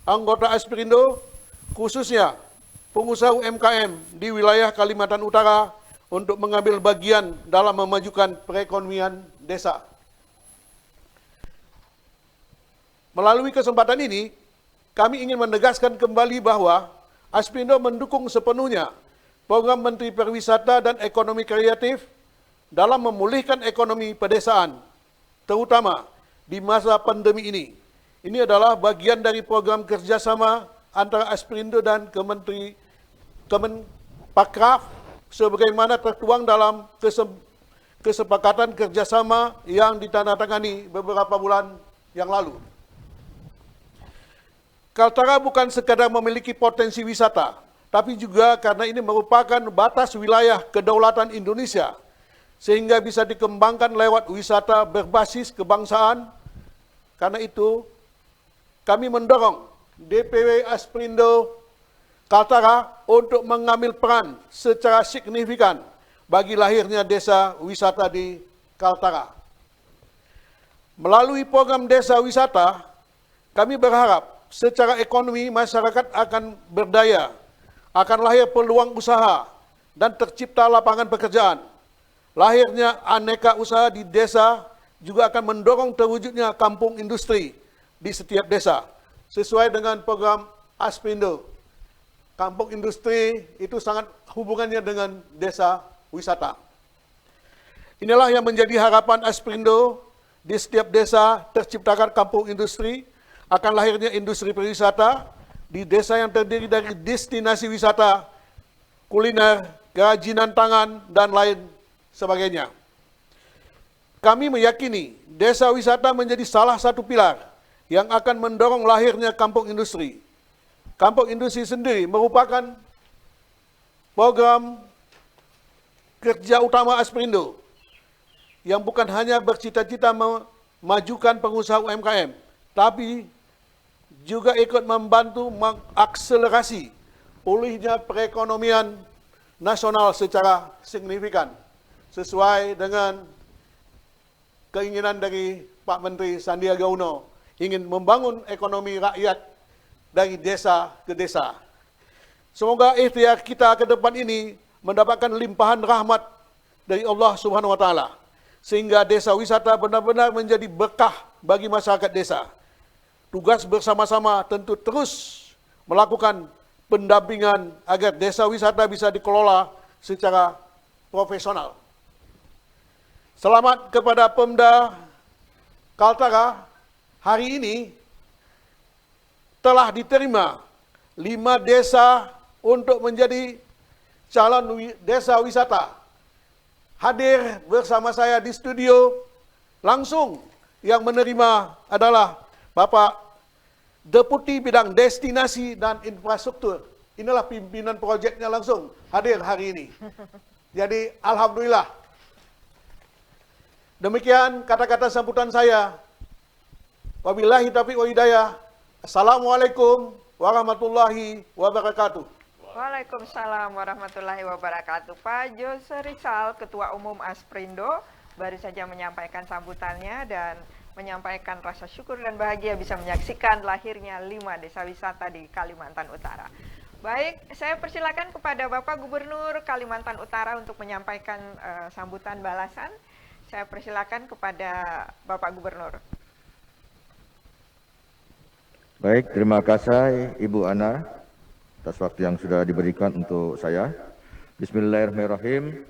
anggota Asperindo, khususnya pengusaha UMKM di wilayah Kalimantan Utara untuk mengambil bagian dalam memajukan perekonomian desa. Melalui kesempatan ini, kami ingin menegaskan kembali bahwa Asperindo mendukung sepenuhnya program Menteri Pariwisata dan Ekonomi Kreatif dalam memulihkan ekonomi pedesaan, terutama di masa pandemi ini. Ini adalah bagian dari program kerjasama antara Asperindo dan Kemenpakraf sebagaimana tertuang dalam kesepakatan kerjasama yang ditandatangani beberapa bulan yang lalu. Kaltara bukan sekadar memiliki potensi wisata, tapi juga karena ini merupakan batas wilayah kedaulatan Indonesia, sehingga bisa dikembangkan lewat wisata berbasis kebangsaan. Karena itu, kami mendorong DPW Asperindo Kaltara untuk mengambil peran secara signifikan bagi lahirnya desa wisata di Kaltara. Melalui program desa wisata, kami berharap secara ekonomi masyarakat akan berdaya, akan lahir peluang usaha, dan tercipta lapangan pekerjaan. Lahirnya aneka usaha di desa juga akan mendorong terwujudnya kampung industri di setiap desa, sesuai dengan program Asperindo. Kampung industri itu sangat hubungannya dengan desa wisata. Inilah yang menjadi harapan Asperindo, di setiap desa terciptakan kampung industri, akan lahirnya industri pariwisata di desa yang terdiri dari destinasi wisata, kuliner, kerajinan tangan, dan lain sebagainya. Kami meyakini desa wisata menjadi salah satu pilar yang akan mendorong lahirnya kampung industri. Kampung industri sendiri merupakan program kerja utama Asperindo yang bukan hanya bercita-cita memajukan pengusaha UMKM, tapi juga ikut membantu mengakselerasi pulihnya perekonomian nasional secara signifikan, sesuai dengan keinginan dari Pak Menteri Sandiaga Uno, ingin membangun ekonomi rakyat dari desa ke desa. Semoga ikhtiar kita ke depan ini mendapatkan limpahan rahmat dari Allah Subhanahu wa Ta'ala, sehingga desa wisata benar-benar menjadi berkah bagi masyarakat desa. Tugas bersama-sama tentu terus melakukan pendampingan agar desa wisata bisa dikelola secara profesional. Selamat kepada Pemda Kaltara, hari ini telah diterima 5 desa untuk menjadi calon desa wisata. Hadir bersama saya di studio langsung yang menerima adalah Bapak Deputi Bidang Destinasi dan Infrastruktur. Inilah pimpinan proyeknya langsung hadir hari ini. Jadi alhamdulillah. Demikian kata-kata sambutan saya. Wabillahi taufiq wa hidayah. Assalamualaikum warahmatullahi wabarakatuh. Waalaikumsalam warahmatullahi wabarakatuh. Pak Jose Rizal, Ketua Umum Asperindo, baru saja menyampaikan sambutannya dan menyampaikan rasa syukur dan bahagia bisa menyaksikan lahirnya 5 desa wisata di Kalimantan Utara. Baik, saya persilakan kepada Bapak Gubernur Kalimantan Utara untuk menyampaikan sambutan balasan. Saya persilakan kepada Bapak Gubernur. Baik, terima kasih Ibu Ana atas waktu yang sudah diberikan untuk saya. Bismillahirrahmanirrahim.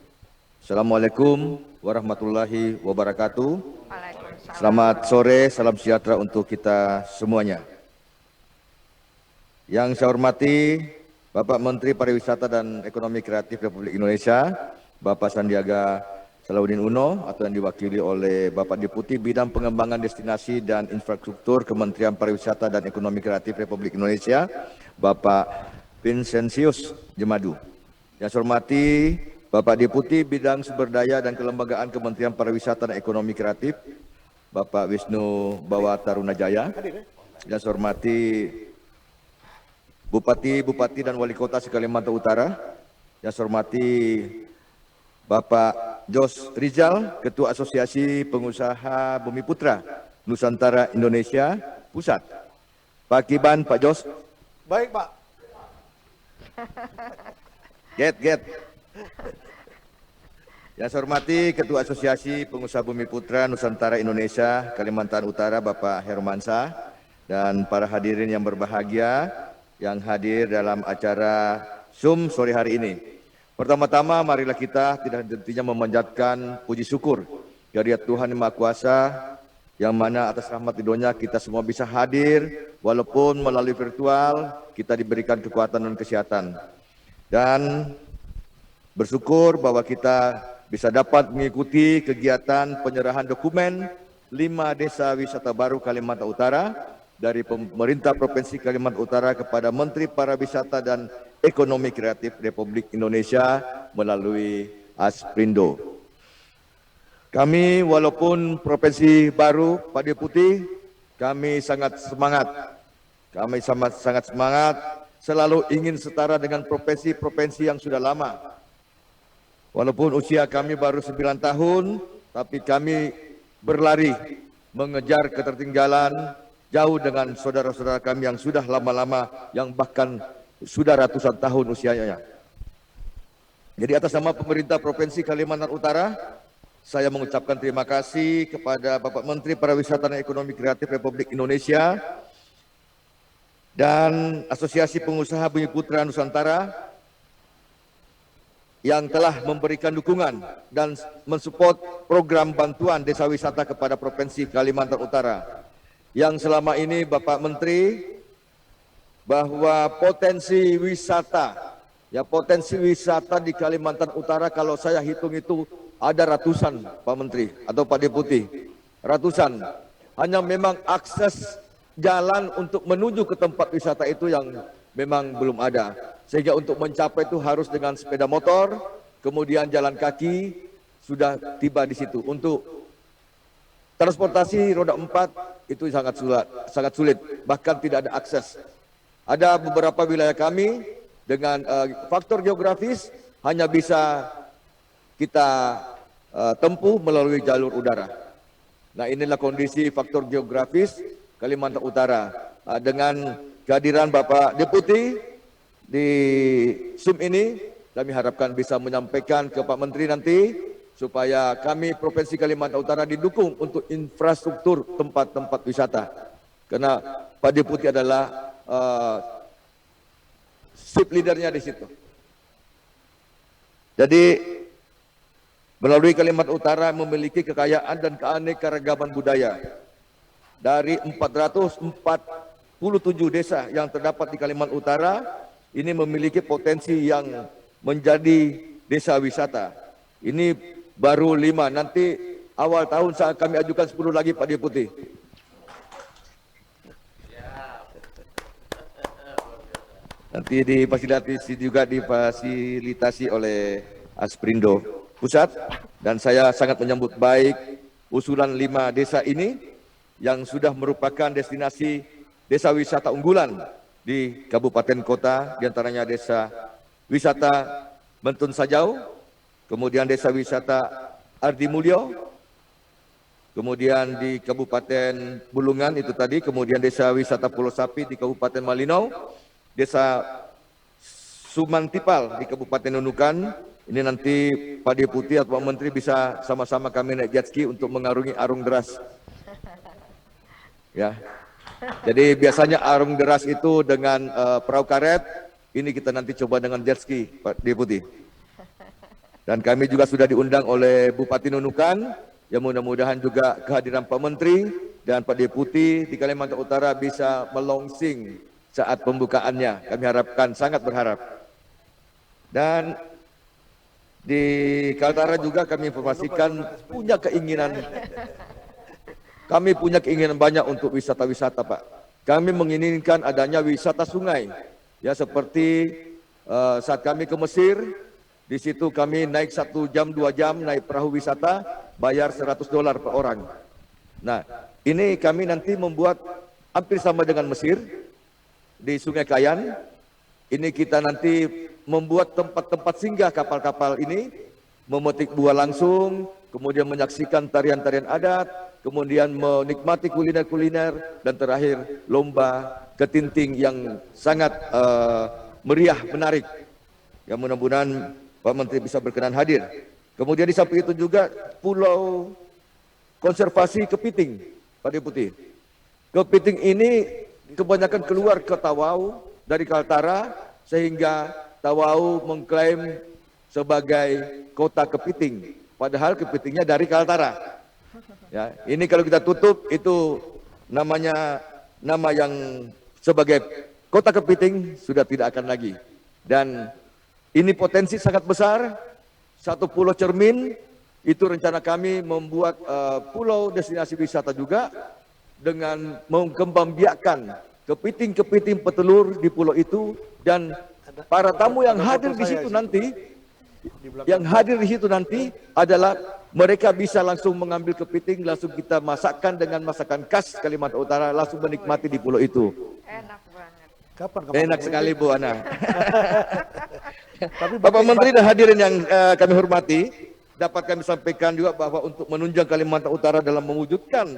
Assalamualaikum warahmatullahi wabarakatuh. Selamat sore, salam sejahtera untuk kita semuanya. Yang saya hormati Bapak Menteri Pariwisata dan Ekonomi Kreatif Republik Indonesia, Bapak Sandiaga Salahuddin Uno, atau yang diwakili oleh Bapak Deputi Bidang Pengembangan Destinasi dan Infrastruktur Kementerian Pariwisata dan Ekonomi Kreatif Republik Indonesia, Bapak Vincentius Jemadu. Yang saya hormati Bapak Deputi Bidang Sumber Daya dan Kelembagaan Kementerian Pariwisata dan Ekonomi Kreatif, Bapak Wisnu Bawa Tarunajaya. Yang saya hormati Bupati-bupati dan wali kota se-Kalimantan Utara. Yang saya hormati Bapak Jos Rizal, Ketua Asosiasi Pengusaha Bumi Putra Nusantara Indonesia Pusat. Pak Kiban, Pak Jos. Baik, Pak. Get. Yang saya hormati Ketua Asosiasi Pengusaha Bumi Putra Nusantara Indonesia Kalimantan Utara, Bapak Hermansyah, dan para hadirin yang berbahagia yang hadir dalam acara Zoom sore hari ini. Pertama-tama marilah kita tidak henti-hentinya memanjatkan puji syukur kehadirat Tuhan Yang Maha Kuasa, yang mana atas rahmat ridhonya kita semua bisa hadir walaupun melalui virtual, kita diberikan kekuatan dan kesehatan. Dan bersyukur bahwa kita bisa dapat mengikuti kegiatan penyerahan dokumen 5 desa wisata baru Kalimantan Utara dari pemerintah Provinsi Kalimantan Utara kepada Menteri Pariwisata dan Ekonomi Kreatif Republik Indonesia melalui Asprindo. Kami walaupun provinsi baru, Pak Deputi, kami sangat semangat. Kami sangat semangat, selalu ingin setara dengan provinsi-provinsi yang sudah lama. Walaupun usia kami baru 9 tahun, tapi kami berlari mengejar ketertinggalan jauh dengan saudara-saudara kami yang sudah lama-lama, yang bahkan sudah ratusan tahun usianya. Jadi atas nama pemerintah Provinsi Kalimantan Utara, saya mengucapkan terima kasih kepada Bapak Menteri Pariwisata dan Ekonomi Kreatif Republik Indonesia dan Asosiasi Pengusaha Bumi Putra Nusantara yang telah memberikan dukungan dan mensupport program bantuan desa wisata kepada Provinsi Kalimantan Utara. Yang selama ini Bapak Menteri, bahwa potensi wisata di Kalimantan Utara kalau saya hitung itu ada ratusan, Pak Menteri atau Pak Deputi, ratusan. Hanya memang akses jalan untuk menuju ke tempat wisata itu yang memang belum ada. Sehingga untuk mencapai itu harus dengan sepeda motor, kemudian jalan kaki, sudah tiba di situ. Untuk transportasi roda 4 itu sangat sulit, bahkan tidak ada akses. Ada beberapa wilayah kami dengan faktor geografis hanya bisa kita tempuh melalui jalur udara. Nah, inilah kondisi faktor geografis Kalimantan Utara. Dengan kehadiran Bapak Deputi di Zoom ini, kami harapkan bisa menyampaikan ke Pak Menteri nanti supaya kami Provinsi Kalimantan Utara didukung untuk infrastruktur tempat-tempat wisata. Karena Pak Deputi adalah ship leadernya di situ. Jadi melalui Kalimantan Utara memiliki kekayaan dan keanekaragaman budaya. Dari 447 desa yang terdapat di Kalimantan Utara, ini memiliki potensi yang menjadi desa wisata. Ini baru 5, nanti awal tahun saat kami ajukan 10 lagi Pak Deputi. Nanti difasilitasi oleh Asprindo Pusat, dan saya sangat menyambut baik usulan 5 desa ini yang sudah merupakan destinasi desa wisata unggulan di kabupaten kota, diantaranya desa wisata Mentun Sajau, kemudian desa wisata Ardi Mulyo, kemudian di Kabupaten Bulungan itu tadi, kemudian desa wisata Pulau Sapi di Kabupaten Malinau, desa Sumantipal di Kabupaten Nunukan. Ini nanti Pak Deputi atau Pak Menteri bisa sama-sama kami naik jet ski untuk mengarungi arung deras. Ya. Jadi biasanya arung deras itu dengan perahu karet, ini kita nanti coba dengan jet ski, Pak Deputi. Dan kami juga sudah diundang oleh Bupati Nunukan, yang mudah-mudahan juga kehadiran Pak Menteri dan Pak Deputi di Kalimantan Utara bisa melongsing saat pembukaannya. Kami harapkan, sangat berharap. Dan di Kaltara juga kami informasikan punya keinginan. Kami punya keinginan banyak untuk wisata-wisata, Pak. Kami menginginkan adanya wisata sungai. Ya, seperti saat kami ke Mesir, di situ kami naik 1 jam, 2 jam, naik perahu wisata, bayar $100 per orang. Nah, ini kami nanti membuat hampir sama dengan Mesir, di Sungai Kayan, ini kita nanti membuat tempat-tempat singgah kapal-kapal ini, memetik buah langsung, kemudian menyaksikan tarian-tarian adat, kemudian menikmati kuliner-kuliner, dan terakhir lomba ketinting yang sangat meriah, menarik. Ya, mudah-mudahan Pak Menteri bisa berkenan hadir. Kemudian di samping itu juga Pulau Konservasi Kepiting, Pak Deputi. Kepiting ini kebanyakan keluar ke Tawau dari Kaltara, sehingga Tawau mengklaim sebagai kota kepiting, padahal kepitingnya dari Kaltara. Ya, ini kalau kita tutup itu namanya nama yang sebagai kota kepiting sudah tidak akan lagi. Dan ini potensi sangat besar, satu pulau cermin. Itu rencana kami membuat pulau destinasi wisata juga dengan mengembangbiakkan kepiting-kepiting petelur di pulau itu, dan para tamu yang hadir di situ nanti, adalah mereka bisa langsung mengambil kepiting, langsung kita masakkan dengan masakan khas Kalimantan Utara, langsung menikmati di pulau itu. Enak banget. Kapan? Enak sekali Bu Ana. Bapak Menteri dan hadirin yang kami hormati, dapat kami sampaikan juga bahwa untuk menunjang Kalimantan Utara dalam mewujudkan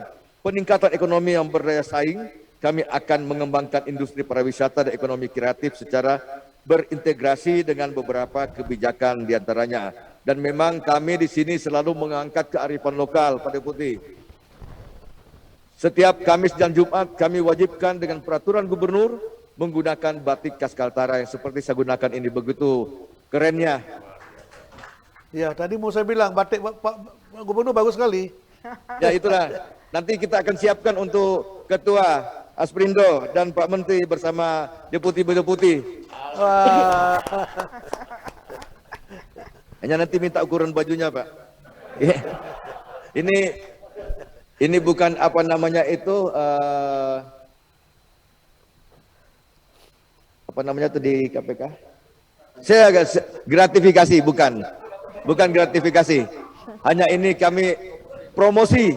peningkatan ekonomi yang berdaya saing, kami akan mengembangkan industri pariwisata dan ekonomi kreatif secara berintegrasi dengan beberapa kebijakan diantaranya. Dan memang kami di sini selalu mengangkat kearifan lokal, Pak Deputi. Setiap Kamis dan Jumat kami wajibkan dengan peraturan gubernur menggunakan batik khas Kaltara yang seperti saya gunakan ini, begitu kerennya. Ya, tadi mau saya bilang batik Pak Gubernur bagus sekali. Ya itulah, nanti kita akan siapkan untuk Ketua Asprindo dan Pak Menteri bersama Deputi-Deputi. Wah. Hanya nanti minta ukuran bajunya, Pak. Ini bukan apa namanya itu, apa namanya itu di KPK? Saya agak gratifikasi, bukan gratifikasi. Hanya ini kami promosi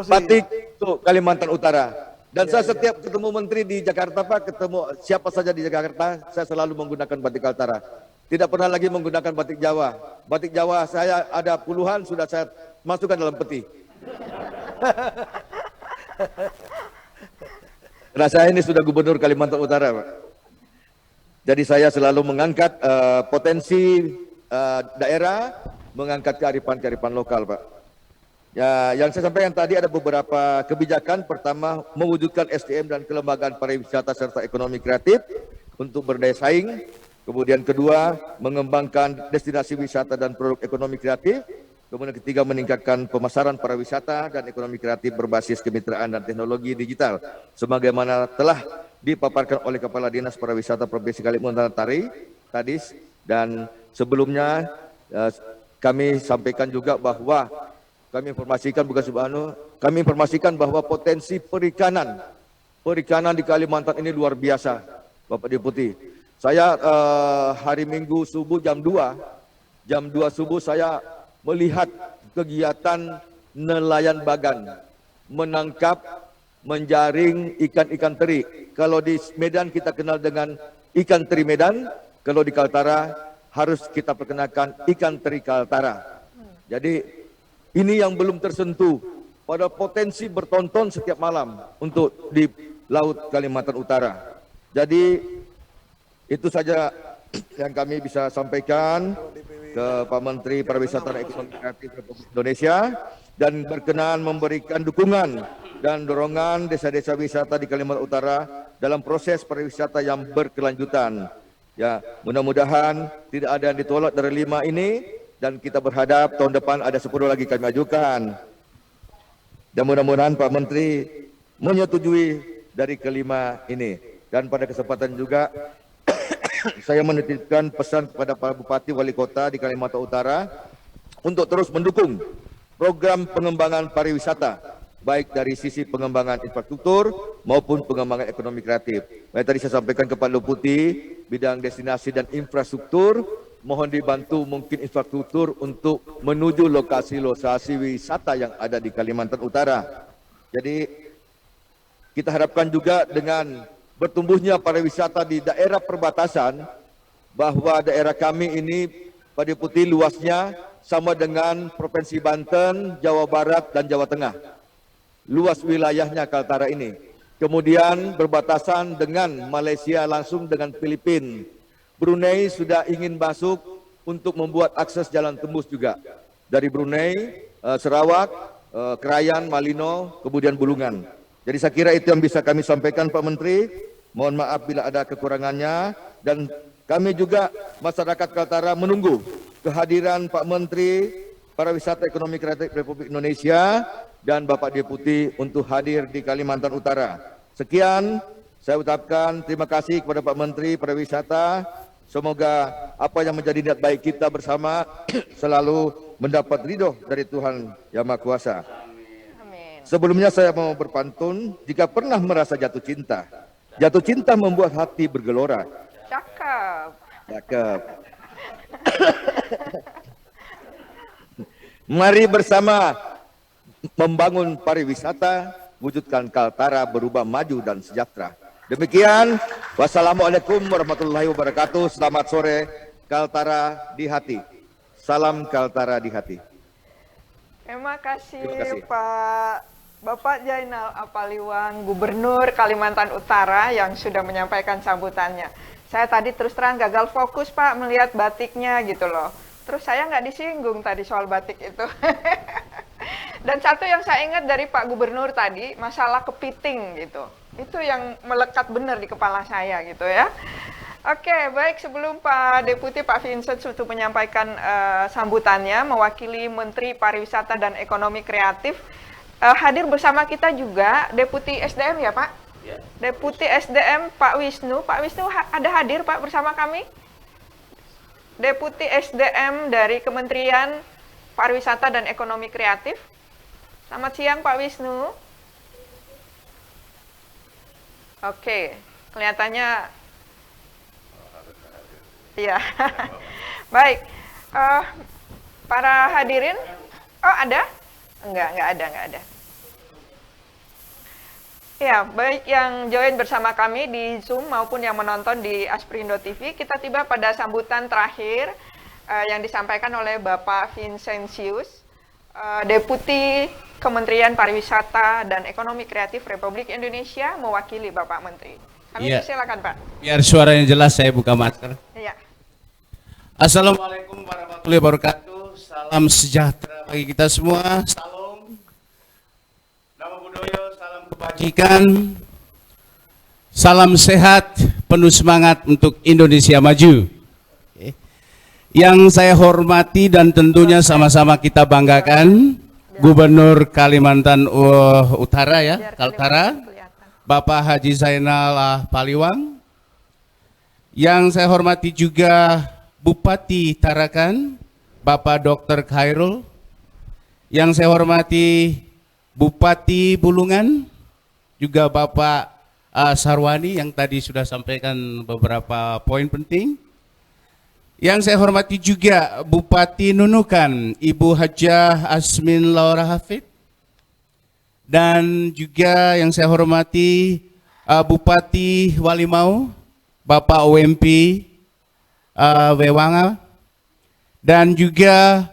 batik untuk Kalimantan Utara. Dan saya setiap ketemu menteri di Jakarta, Pak, ketemu siapa saja di Jakarta, saya selalu menggunakan batik Kaltara. Tidak pernah lagi menggunakan batik Jawa. Batik Jawa saya ada puluhan, sudah saya masukkan dalam peti. Karena saya ini sudah gubernur Kalimantan Utara, Pak. Jadi saya selalu mengangkat potensi daerah, mengangkat kearifan lokal, Pak. Ya, yang saya sampaikan tadi ada beberapa kebijakan. Pertama, mewujudkan SDM dan kelembagaan pariwisata serta ekonomi kreatif untuk berdaya saing. Kemudian kedua, mengembangkan destinasi wisata dan produk ekonomi kreatif. Kemudian ketiga, meningkatkan pemasaran pariwisata dan ekonomi kreatif berbasis kemitraan dan teknologi digital. Sebagaimana telah dipaparkan oleh Kepala Dinas Pariwisata Provinsi Kalimantan tadi, dan sebelumnya kami sampaikan juga bahwa kami informasikan bahwa potensi perikanan di Kalimantan ini luar biasa, Bapak Deputi. Saya hari Minggu subuh jam 2 subuh saya melihat kegiatan nelayan bagan menangkap, menjaring ikan-ikan teri. Kalau di Medan kita kenal dengan ikan teri Medan, kalau di Kaltara harus kita perkenalkan ikan teri Kaltara. Jadi ini yang belum tersentuh, pada potensi bertonton setiap malam untuk di Laut Kalimantan Utara. Jadi itu saja yang kami bisa sampaikan ke Pak Menteri Pariwisata dan Ekonomi Kreatif Republik Indonesia, dan berkenan memberikan dukungan dan dorongan desa-desa wisata di Kalimantan Utara dalam proses pariwisata yang berkelanjutan. Ya, mudah-mudahan tidak ada yang ditolak dari 5 ini. Dan kita berharap tahun depan ada 10 lagi kami ajukan. Dan mudah-mudahan Pak Menteri menyetujui dari kelima ini. Dan pada kesempatan juga saya menitipkan pesan kepada para bupati wali kota di Kalimantan Utara untuk terus mendukung program pengembangan pariwisata, baik dari sisi pengembangan infrastruktur maupun pengembangan ekonomi kreatif. Baik, tadi saya sampaikan kepada Deputi bidang destinasi dan infrastruktur, mohon dibantu mungkin infrastruktur untuk menuju lokasi-lokasi wisata yang ada di Kalimantan Utara. Jadi kita harapkan juga dengan bertumbuhnya pariwisata di daerah perbatasan, bahwa daerah kami ini Pak Deputi luasnya sama dengan Provinsi Banten, Jawa Barat, dan Jawa Tengah. Luas wilayahnya Kaltara ini. Kemudian berbatasan dengan Malaysia langsung dengan Filipina. Brunei sudah ingin masuk untuk membuat akses jalan tembus juga. Dari Brunei, Sarawak, Krayan, Malino, kemudian Bulungan. Jadi saya kira itu yang bisa kami sampaikan Pak Menteri. Mohon maaf bila ada kekurangannya. Dan kami juga masyarakat Kaltara menunggu kehadiran Pak Menteri Pariwisata Ekonomi Kreatif Republik Indonesia dan Bapak Deputi untuk hadir di Kalimantan Utara. Sekian, saya ucapkan terima kasih kepada Pak Menteri Pariwisata. Semoga apa yang menjadi niat baik kita bersama selalu mendapat ridho dari Tuhan Yang Maha Kuasa. Sebelumnya saya mau berpantun, jika pernah merasa jatuh cinta. Jatuh cinta membuat hati bergelora. Cakep. Cakep. Mari bersama membangun pariwisata, wujudkan Kaltara berubah maju dan sejahtera. Demikian, wassalamualaikum warahmatullahi wabarakatuh. Selamat sore, Kaltara di hati. Salam Kaltara di hati. Terima kasih Pak Bapak Jainal Apaliwang, Gubernur Kalimantan Utara yang sudah menyampaikan sambutannya. Saya tadi terus terang gagal fokus Pak melihat batiknya gitu loh. Terus saya nggak disinggung tadi soal batik itu. Dan satu yang saya ingat dari Pak Gubernur tadi, masalah kepiting gitu. Itu yang melekat benar di kepala saya gitu ya. Oke, baik, sebelum Pak Deputi Pak Vincent untuk menyampaikan sambutannya, mewakili Menteri Pariwisata dan Ekonomi Kreatif, hadir bersama kita juga Deputi SDM ya Pak? Ya. Deputi SDM Pak Wisnu. Pak Wisnu ada hadir Pak bersama kami? Deputi SDM dari Kementerian Pariwisata dan Ekonomi Kreatif. Selamat siang Pak Wisnu. Oke, kelihatannya iya. Baik. Para hadirin, oh ada? Enggak ada. Ya, baik yang join bersama kami di Zoom maupun yang menonton di Asprindo TV, kita tiba pada sambutan terakhir yang disampaikan oleh Bapak Vincentius, Deputi Kementerian Pariwisata dan Ekonomi Kreatif Republik Indonesia, mewakili Bapak Menteri. Kami silakan Pak. Biar suaranya jelas, saya buka masker. Iya. Assalamualaikum warahmatullahi wabarakatuh. Salam sejahtera bagi kita semua. Salam Namo Buddhaya, salam kebajikan. Salam sehat, penuh semangat untuk Indonesia maju. Yang saya hormati dan tentunya sama-sama kita banggakan, Gubernur Kalimantan Utara ya, Kaltara, Bapak Haji Zainal Apaliwang. Yang saya hormati juga Bupati Tarakan, Bapak Dr. Khairul. Yang saya hormati Bupati Bulungan, juga Bapak Sarwani yang tadi sudah sampaikan beberapa poin penting. Yang saya hormati juga Bupati Nunukan, Ibu Hajah Asmin Laura Hafid. Dan juga yang saya hormati Bupati Walimau, Bapak OMP Wewanga. Dan juga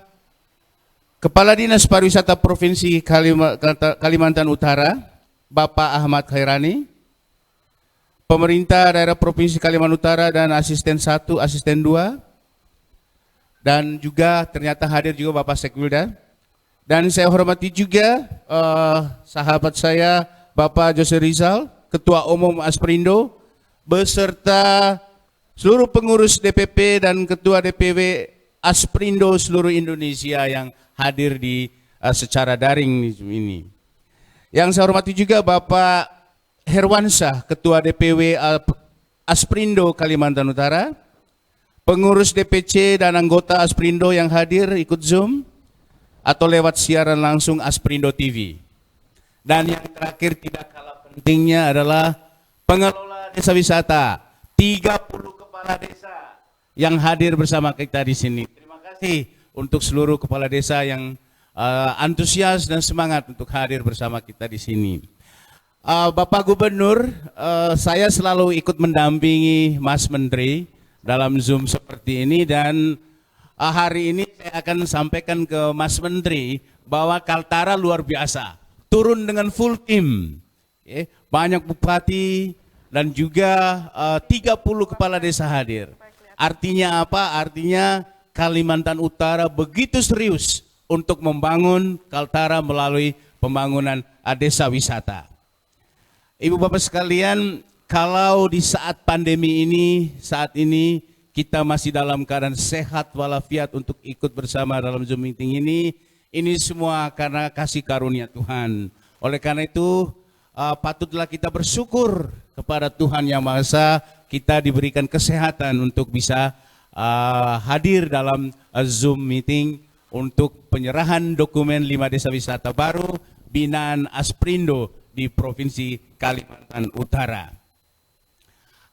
Kepala Dinas Pariwisata Provinsi Kalimantan Utara, Bapak Ahmad Khairani. Pemerintah daerah Provinsi Kalimantan Utara dan asisten 1, asisten 2. Dan juga ternyata hadir juga Bapak Sekwilda. Dan saya hormati juga sahabat saya Bapak Jose Rizal, Ketua Umum Asprindo, beserta seluruh pengurus DPP dan Ketua DPW Asprindo seluruh Indonesia yang hadir di secara daring ini. Yang saya hormati juga Bapak Herwansyah, Ketua DPW Asprindo Kalimantan Utara, pengurus DPC dan anggota Asprindo yang hadir ikut Zoom atau lewat siaran langsung Asprindo TV. Dan yang terakhir tidak kalah pentingnya adalah pengelola desa wisata, 30 kepala desa yang hadir bersama kita di sini. Terima kasih untuk seluruh kepala desa yang antusias dan semangat untuk hadir bersama kita di sini. Bapak Gubernur, saya selalu ikut mendampingi Mas Menteri dalam Zoom seperti ini, dan hari ini saya akan sampaikan ke Mas Menteri bahwa Kaltara luar biasa, turun dengan full tim, banyak bupati dan juga 30 kepala desa hadir. Artinya apa? Artinya Kalimantan Utara begitu serius untuk membangun Kaltara melalui pembangunan desa wisata. Ibu bapak sekalian, kalau di saat pandemi ini, saat ini kita masih dalam keadaan sehat walafiat untuk ikut bersama dalam Zoom meeting ini semua karena kasih karunia Tuhan. Oleh karena itu, patutlah kita bersyukur kepada Tuhan Yang Maha Esa, kita diberikan kesehatan untuk bisa hadir dalam Zoom meeting untuk penyerahan dokumen 5 desa wisata baru binaan Asprindo di Provinsi Kalimantan Utara.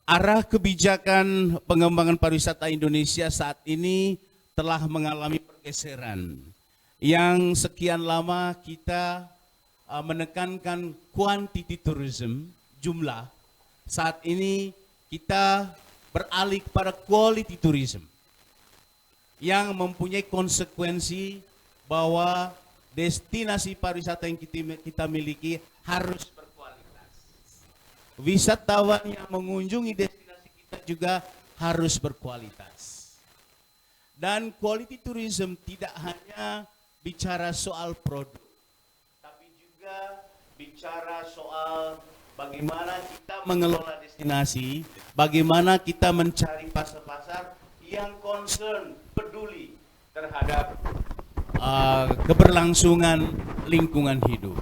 Arah kebijakan pengembangan pariwisata Indonesia saat ini telah mengalami pergeseran. Yang sekian lama kita menekankan quantity tourism, jumlah, saat ini kita beralih kepada quality tourism yang mempunyai konsekuensi bahwa destinasi pariwisata yang kita miliki harus berkualitas. Wisatawan yang mengunjungi destinasi kita juga harus berkualitas. Dan quality tourism tidak hanya bicara soal produk, tapi juga bicara soal bagaimana kita mengelola destinasi, bagaimana kita mencari pasar-pasar yang concern, peduli terhadap keberlangsungan lingkungan hidup.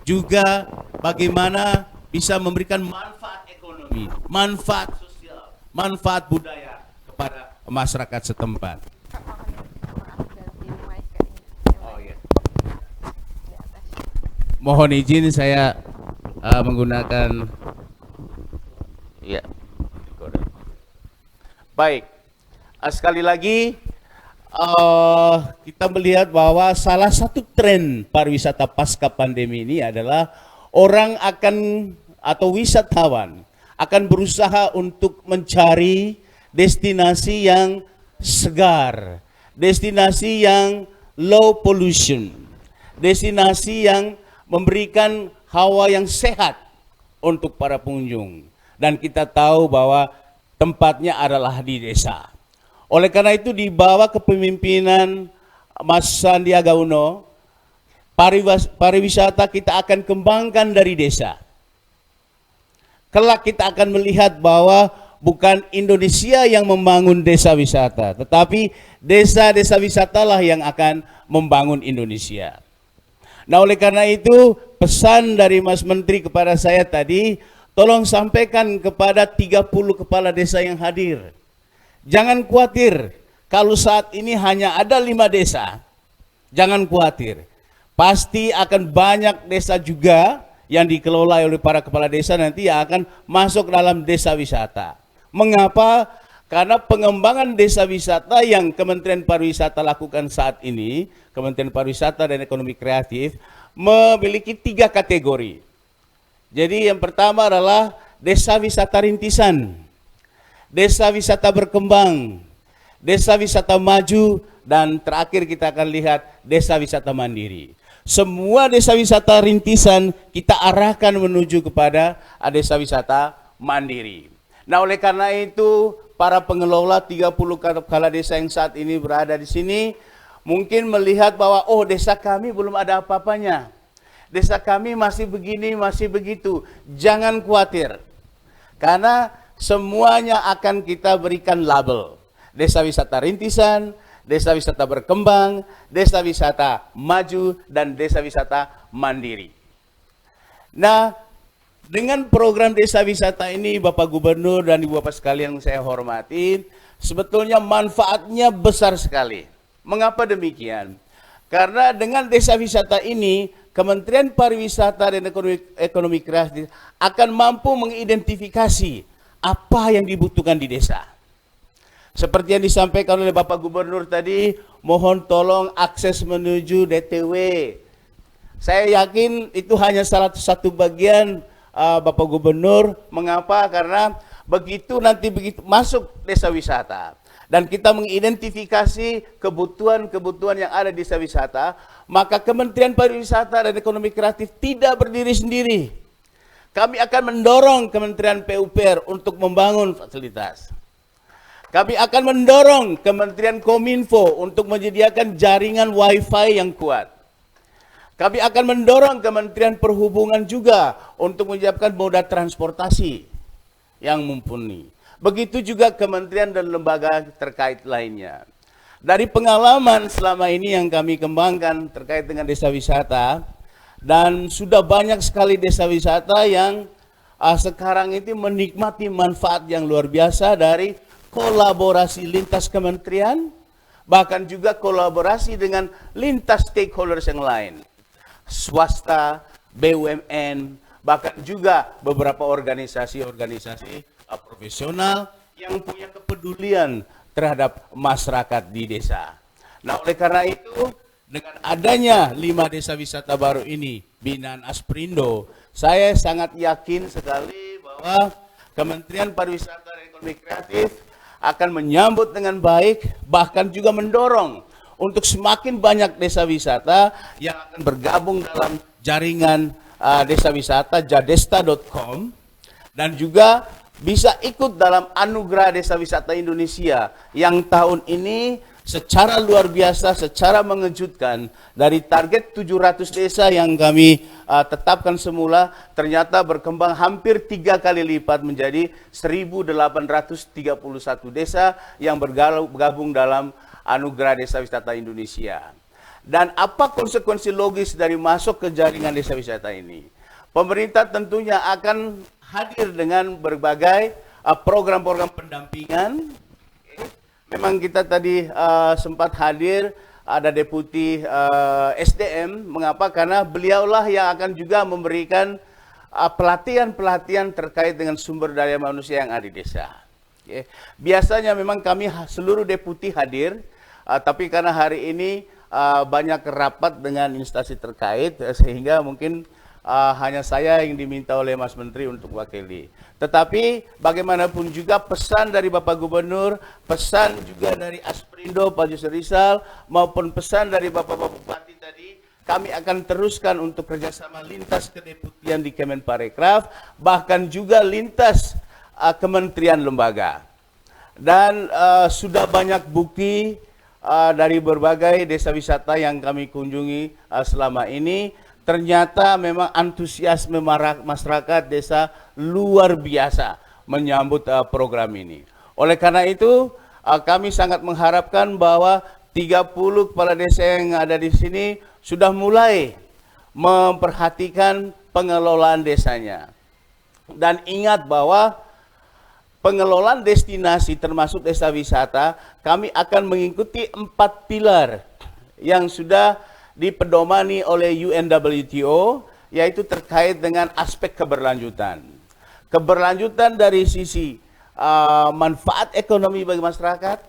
Juga bagaimana bisa memberikan manfaat ekonomi, manfaat sosial, manfaat budaya kepada masyarakat setempat. Oh, ya. Mohon izin saya menggunakan ya. Baik. Sekali lagi kita melihat bahwa salah satu tren pariwisata pasca pandemi ini adalah orang akan atau wisatawan akan berusaha untuk mencari destinasi yang segar, destinasi yang low pollution, destinasi yang memberikan hawa yang sehat untuk para pengunjung. Dan kita tahu bahwa tempatnya adalah di desa. Oleh karena itu di bawah kepemimpinan Mas Sandiaga Uno, pariwisata kita akan kembangkan dari desa. Kelak kita akan melihat bahwa bukan Indonesia yang membangun desa wisata, tetapi desa-desa wisatalah yang akan membangun Indonesia. Nah, oleh karena itu pesan dari Mas Menteri kepada saya tadi, tolong sampaikan kepada 30 kepala desa yang hadir. Jangan khawatir, kalau saat ini hanya ada 5 desa, jangan khawatir. Pasti akan banyak desa juga yang dikelola oleh para kepala desa nanti yang akan masuk dalam desa wisata. Mengapa? Karena pengembangan desa wisata yang Kementerian Pariwisata lakukan saat ini, Kementerian Pariwisata dan Ekonomi Kreatif, memiliki 3 kategori. Jadi yang pertama adalah desa wisata rintisan, desa wisata berkembang, desa wisata maju, dan terakhir kita akan lihat desa wisata mandiri. Semua desa wisata rintisan kita arahkan menuju kepada desa wisata mandiri. Nah, oleh karena itu para pengelola 30 kepala desa yang saat ini berada di sini mungkin melihat bahwa oh, desa kami belum ada apa-apanya. Desa kami masih begini, masih begitu. Jangan khawatir. Karena semuanya akan kita berikan label. Desa wisata rintisan, desa wisata berkembang, desa wisata maju, dan desa wisata mandiri. Nah, dengan program desa wisata ini, Bapak Gubernur dan Ibu Bapak sekalian yang saya hormati, sebetulnya manfaatnya besar sekali. Mengapa demikian? Karena dengan desa wisata ini, Kementerian Pariwisata dan Ekonomi Kreatif akan mampu mengidentifikasi apa yang dibutuhkan di desa. Seperti yang disampaikan oleh Bapak Gubernur tadi, mohon tolong akses menuju DTW Saya yakin itu hanya salah satu bagian Bapak Gubernur. Mengapa? Karena begitu masuk desa wisata dan kita mengidentifikasi kebutuhan-kebutuhan yang ada di desa wisata, maka Kementerian Pariwisata dan Ekonomi Kreatif tidak berdiri sendiri. Kami akan mendorong Kementerian PUPR untuk membangun fasilitas. Kami akan mendorong Kementerian Kominfo untuk menyediakan jaringan Wi-Fi yang kuat. Kami akan mendorong Kementerian Perhubungan juga untuk menyiapkan moda transportasi yang mumpuni. Begitu juga kementerian dan lembaga terkait lainnya. Dari pengalaman selama ini yang kami kembangkan terkait dengan desa wisata, dan sudah banyak sekali desa wisata yang sekarang itu menikmati manfaat yang luar biasa dari kolaborasi lintas kementerian, bahkan juga kolaborasi dengan lintas stakeholders yang lain, swasta, BUMN, bahkan juga beberapa organisasi-organisasi profesional yang punya kepedulian terhadap masyarakat di desa. Nah, oleh karena itu, dengan adanya 5 desa wisata baru ini, binaan Asprindo, saya sangat yakin sekali bahwa Kementerian Pariwisata dan Ekonomi Kreatif akan menyambut dengan baik, bahkan juga mendorong untuk semakin banyak desa wisata yang akan bergabung dalam jaringan desa wisata jadesta.com, dan juga bisa ikut dalam Anugerah Desa Wisata Indonesia yang tahun ini secara luar biasa, secara mengejutkan, dari target 700 desa yang kami tetapkan semula, ternyata berkembang hampir 3 kali lipat menjadi 1.831 desa yang bergabung dalam Anugerah Desa Wisata Indonesia. Dan apa konsekuensi logis dari masuk ke jaringan desa wisata ini? Pemerintah tentunya akan hadir dengan berbagai program-program pendampingan. Memang kita tadi sempat hadir, ada Deputi SDM. Mengapa? Karena beliaulah yang akan juga memberikan pelatihan-pelatihan terkait dengan sumber daya manusia yang ada di desa. Biasanya memang kami seluruh deputi hadir, tapi karena hari ini banyak rapat dengan instansi terkait, sehingga mungkin hanya saya yang diminta oleh Mas Menteri untuk wakili. Tetapi bagaimanapun juga pesan dari Bapak Gubernur, pesan juga dari Asprindo, Pak Yusri Rizal, maupun pesan dari Bapak Bupati tadi, kami akan teruskan untuk kerjasama lintas kedeputian di Kemenparekraf, bahkan juga lintas kementerian lembaga. Dan sudah banyak bukti dari berbagai desa wisata yang kami kunjungi selama ini, ternyata memang antusiasme masyarakat desa luar biasa menyambut program ini. Oleh karena itu, kami sangat mengharapkan bahwa 30 kepala desa yang ada di sini sudah mulai memperhatikan pengelolaan desanya. Dan ingat bahwa pengelolaan destinasi termasuk desa wisata, kami akan mengikuti 4 pilar yang sudah dipedomani oleh UNWTO, yaitu terkait dengan aspek keberlanjutan. Keberlanjutan dari sisi manfaat ekonomi bagi masyarakat,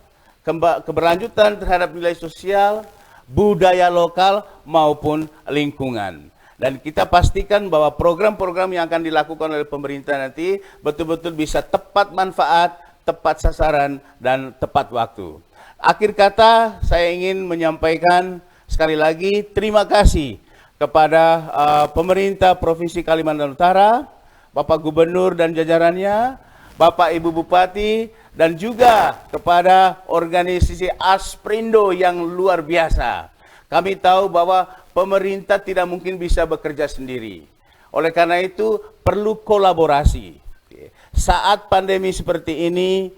keberlanjutan terhadap nilai sosial, budaya lokal maupun lingkungan. Dan kita pastikan bahwa program-program yang akan dilakukan oleh pemerintah nanti betul-betul bisa tepat manfaat, tepat sasaran, dan tepat waktu. Akhir kata, saya ingin menyampaikan sekali lagi terima kasih kepada pemerintah Provinsi Kalimantan Utara, Bapak Gubernur dan jajarannya, Bapak Ibu Bupati, dan juga kepada organisasi Asprindo yang luar biasa. Kami tahu bahwa pemerintah tidak mungkin bisa bekerja sendiri. Oleh karena itu perlu kolaborasi. Saat pandemi seperti ini,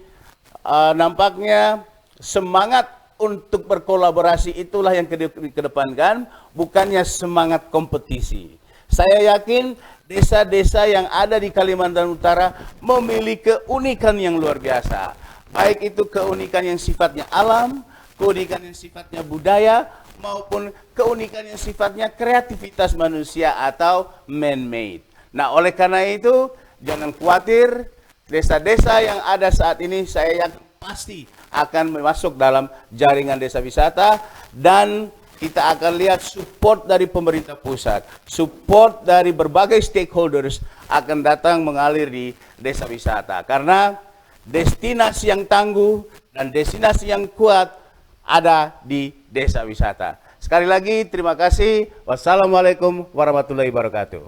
nampaknya semangat untuk berkolaborasi itulah yang dikedepankan, bukannya semangat kompetisi. Saya yakin desa-desa yang ada di Kalimantan Utara memiliki keunikan yang luar biasa. Baik itu keunikan yang sifatnya alam, keunikan yang sifatnya budaya, maupun keunikan yang sifatnya kreativitas manusia atau man-made. Nah, oleh karena itu, jangan khawatir, desa-desa yang ada saat ini saya yakin pasti akan masuk dalam jaringan desa wisata, dan kita akan lihat support dari pemerintah pusat, support dari berbagai stakeholders akan datang mengalir di desa wisata. Karena destinasi yang tangguh dan destinasi yang kuat ada di desa wisata. Sekali lagi terima kasih. Wassalamualaikum warahmatullahi wabarakatuh.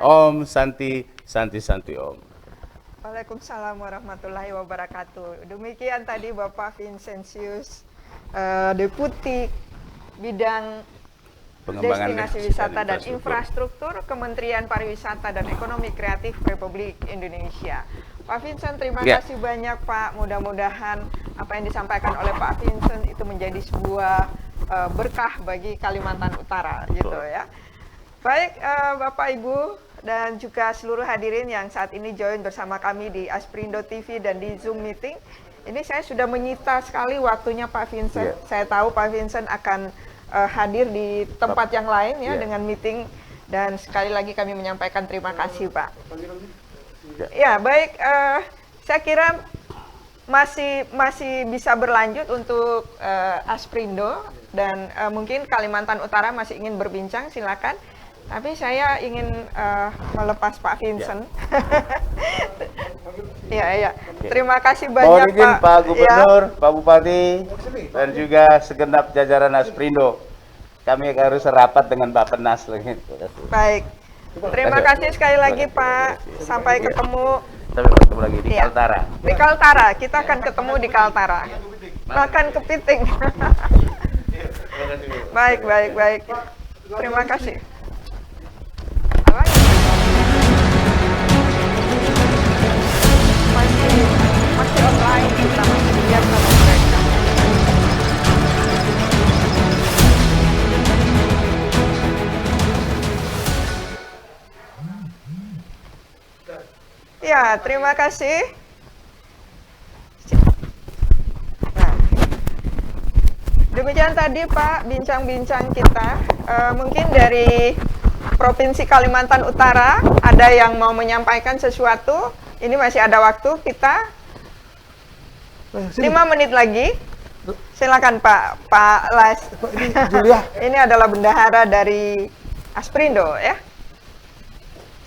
Om Santi Santi Santi Om. Waalaikumsalam warahmatullahi wabarakatuh. Demikian tadi Bapak Vincentius, Deputi Bidang Destinasi Wisata dan Infrastruktur Kementerian Pariwisata dan Ekonomi Kreatif Republik Indonesia. Pak Vincent, terima kasih banyak Pak. Mudah-mudahan apa yang disampaikan oleh Pak Vincent itu menjadi sebuah berkah bagi Kalimantan Utara, gitu ya. Baik, Bapak Ibu dan juga seluruh hadirin yang saat ini join bersama kami di Asprindo TV dan di Zoom meeting. Ini saya sudah menyita sekali waktunya Pak Vincent. Saya tahu Pak Vincent akan hadir di tempat yang lain ya dengan meeting, dan sekali lagi kami menyampaikan terima kasih Pak. Ya baik, saya kira masih bisa berlanjut untuk Asprindo, dan mungkin Kalimantan Utara masih ingin berbincang, silakan. Tapi saya ingin melepas Pak Vincent. Ya. Terima kasih banyak Pak Gubernur, Pak Bupati, dan juga segenap jajaran Asprindo. Kami harus rapat dengan Pak Penas lagi. Baik. Terima kasih sekali lagi Pak. Sampai ketemu. Sampai ketemu lagi di Kaltara. Di Kaltara, kita akan ketemu di Kaltara. Makan kepiting. Baik. Terima kasih. Masih online, kita masih lihat sama mereka. Ya, terima kasih. Nah, demikian tadi Pak bincang-bincang kita. Mungkin dari Provinsi Kalimantan Utara ada yang mau menyampaikan sesuatu. Ini masih ada waktu kita 5 menit lagi. Silakan Pak Las. Ini adalah bendahara dari Asprindo ya.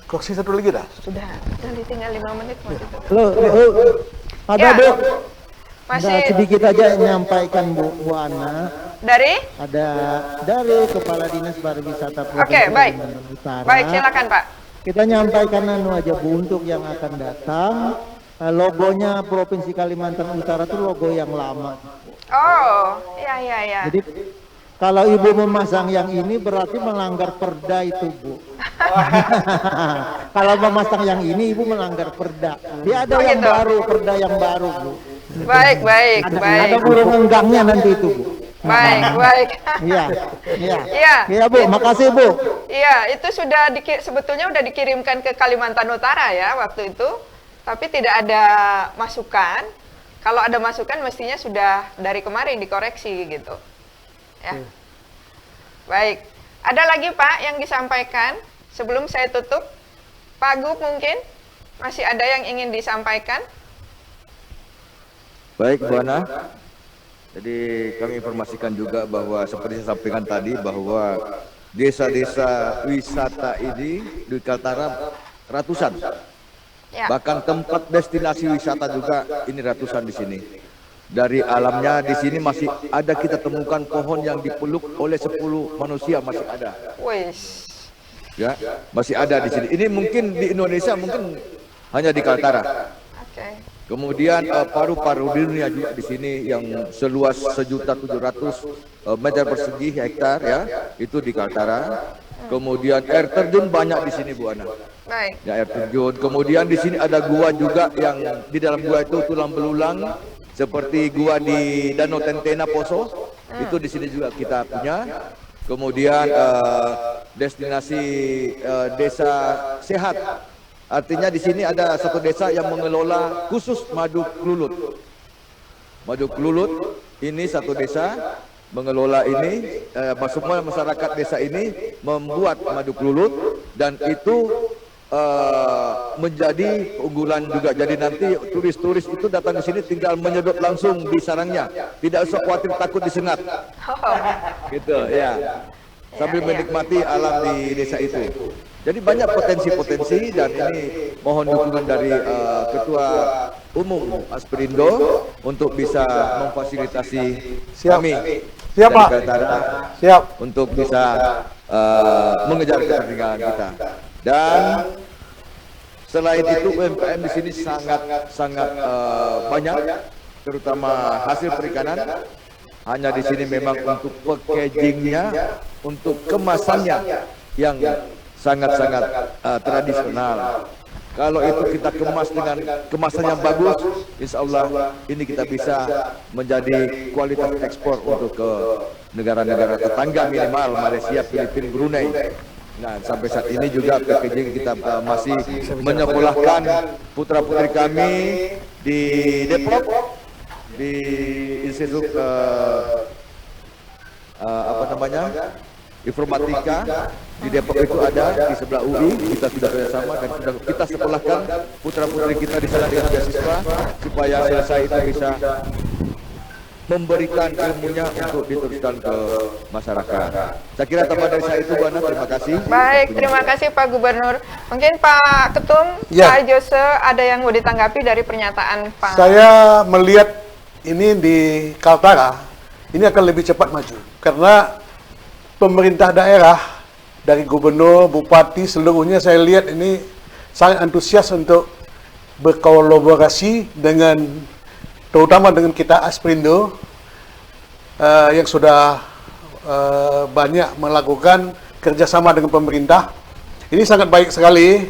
Kursi satu lagi dah. Sudah tinggal 5 menit. Ada ya, Bu. masih sedikit aja menyampaikan Bu Ana. Dari? Ada dari Kepala Dinas Pariwisata Provinsi baik. Kalimantan Utara. Baik, silakan Pak. Kita nyampaikan aja Bu, untuk yang akan datang, logonya Provinsi Kalimantan Utara itu logo yang lama. Oh, iya. Jadi kalau Ibu memasang yang ini berarti melanggar perda itu Bu. Kalau memasang yang ini Ibu melanggar perda. Dia ada yang baru, perda yang baru Bu. Baik. Ada undang-undangnya nanti itu Bu. Baik. Iya Bu, makasih Bu. Iya, itu sudah sebetulnya sudah dikirimkan ke Kalimantan Utara ya waktu itu, tapi tidak ada masukan. Kalau ada masukan mestinya sudah dari kemarin dikoreksi gitu. Ya. Baik. Ada lagi Pak yang disampaikan sebelum saya tutup? Pak Gub mungkin masih ada yang ingin disampaikan? Baik Bu Ana. Jadi kami informasikan juga bahwa seperti saya sampaikan tadi bahwa desa-desa wisata ini di Kaltara ratusan. Ya. Bahkan tempat destinasi wisata juga ini ratusan di sini. Dari alamnya di sini masih ada kita temukan pohon yang dipeluk oleh 10 manusia masih ada. Wis. Ya, masih ada di sini. Ini mungkin di Indonesia mungkin hanya di Kaltara. Oke. Kemudian paru-paru di dunia juga di sini yang seluas 1.700.000 meter persegi hektar ya, itu di Kaltara. Kemudian air terjun banyak di sini Bu Ana. Baik. Ya, air terjun. Kemudian di sini ada gua juga yang di dalam gua itu tulang belulang seperti gua di Danau Tentena Poso. Itu di sini juga kita punya. Kemudian destinasi desa sehat. Artinya di sini ada satu desa yang mengelola khusus madu klulut. Madu klulut ini satu desa mengelola ini, semua masyarakat desa ini membuat madu klulut dan itu menjadi keunggulan juga. Jadi nanti turis-turis itu datang ke sini tinggal menyedot langsung di sarangnya, tidak usah khawatir takut disengat. Gitu ya. Sambil menikmati alam di desa itu. Jadi banyak potensi-potensi dan ini mohon dukungan dari Ketua Umum Asperindo untuk bisa memfasilitasi kami Siap, Pak. Siap. Untuk bisa mengejar ketertinggalan kita. Dan selain itu UMKM di sini sangat banyak, terutama hasil perikanan. Hanya di sini memang untuk packagingnya, untuk kemasannya yang sangat-sangat tradisional. Kalau itu kita kemas dengan kemasan yang bagus, insya Allah ini kita bisa menjadi kualitas ekspor untuk ke negara-negara tetangga minimal Malaysia, Filipina, Brunei. Nah, sampai saat ini juga packaging kita masih menyekolahkan putra-putri kami di Depok, di Institut Informatika di Depok itu ada, di sebelah UI kita sudah kerjasama dan sudah kita sekolahkan putra-putri kita di sana dengan beasiswa supaya selesai itu bisa memberikan ilmunya untuk diteruskan ke masyarakat. Saya kira tambah dari saya itu, Bu Ana, terima kasih. Baik, terima kasih Pak Gubernur. Mungkin Pak Ketum, Pak Jose, ada yang mau ditanggapi dari pernyataan Pak? Saya melihat ini di Kaltara, ini akan lebih cepat maju. Karena pemerintah daerah, dari gubernur, bupati, seluruhnya saya lihat ini sangat antusias untuk berkolaborasi dengan, terutama dengan kita Asperindo, yang sudah banyak melakukan kerjasama dengan pemerintah. Ini sangat baik sekali.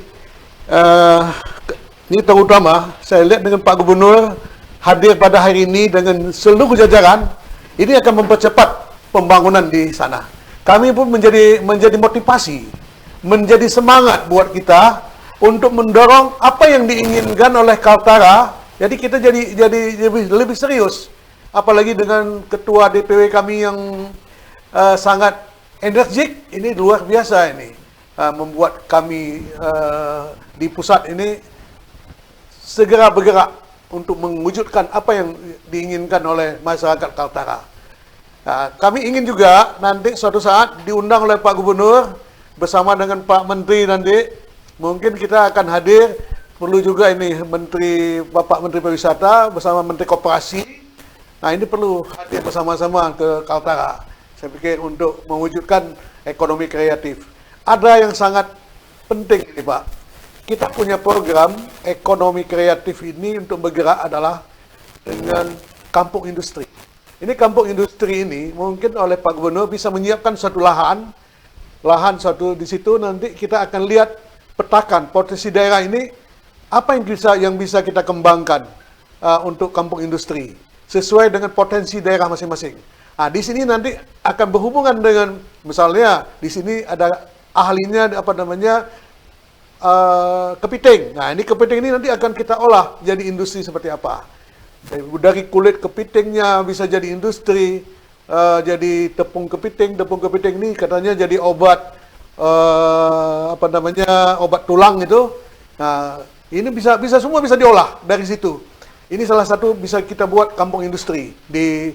Ini terutama saya lihat dengan Pak Gubernur hadir pada hari ini dengan seluruh jajaran, ini akan mempercepat pembangunan di sana. Kami pun menjadi motivasi, menjadi semangat buat kita untuk mendorong apa yang diinginkan oleh Kaltara. Jadi kita jadi lebih serius, apalagi dengan ketua DPW kami yang sangat energik. Ini luar biasa ini, membuat kami di pusat ini segera bergerak untuk mewujudkan apa yang diinginkan oleh masyarakat Kaltara. Nah, kami ingin juga nanti suatu saat diundang oleh Pak Gubernur bersama dengan Pak Menteri nanti. Mungkin kita akan hadir, perlu juga ini Bapak Menteri Pariwisata bersama Menteri Koperasi. Nah, ini perlu hadir bersama-sama ke Kaltara. Saya pikir untuk mewujudkan ekonomi kreatif. Ada yang sangat penting ini, Pak. Kita punya program ekonomi kreatif ini untuk bergerak adalah dengan kampung industri. Ini kampung industri ini mungkin oleh Pak Gubernur bisa menyiapkan satu lahan satu di situ. Nanti kita akan lihat petakan potensi daerah ini apa yang bisa kita kembangkan untuk kampung industri sesuai dengan potensi daerah masing-masing. Nah, di sini nanti akan berhubungan dengan, misalnya di sini ada ahlinya kepiting. Nah, ini kepiting ini nanti akan kita olah jadi industri seperti apa. Dari kulit kepitingnya bisa jadi industri, jadi tepung kepiting ini katanya jadi obat obat tulang itu. Nah, ini bisa semua bisa diolah dari situ. Ini salah satu bisa kita buat kampung industri di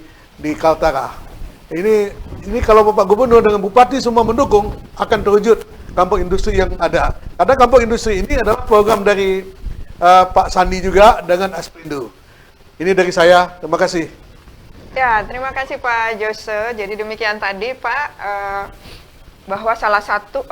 Kaltara. Ini kalau Bapak Gubernur dengan Bupati semua mendukung, akan terwujud kampung industri yang ada. Karena kampung industri ini adalah program dari Pak Sandi juga dengan Asperindo. Ini dari saya, terima kasih. Ya, terima kasih Pak Jose. Jadi demikian tadi Pak, bahwa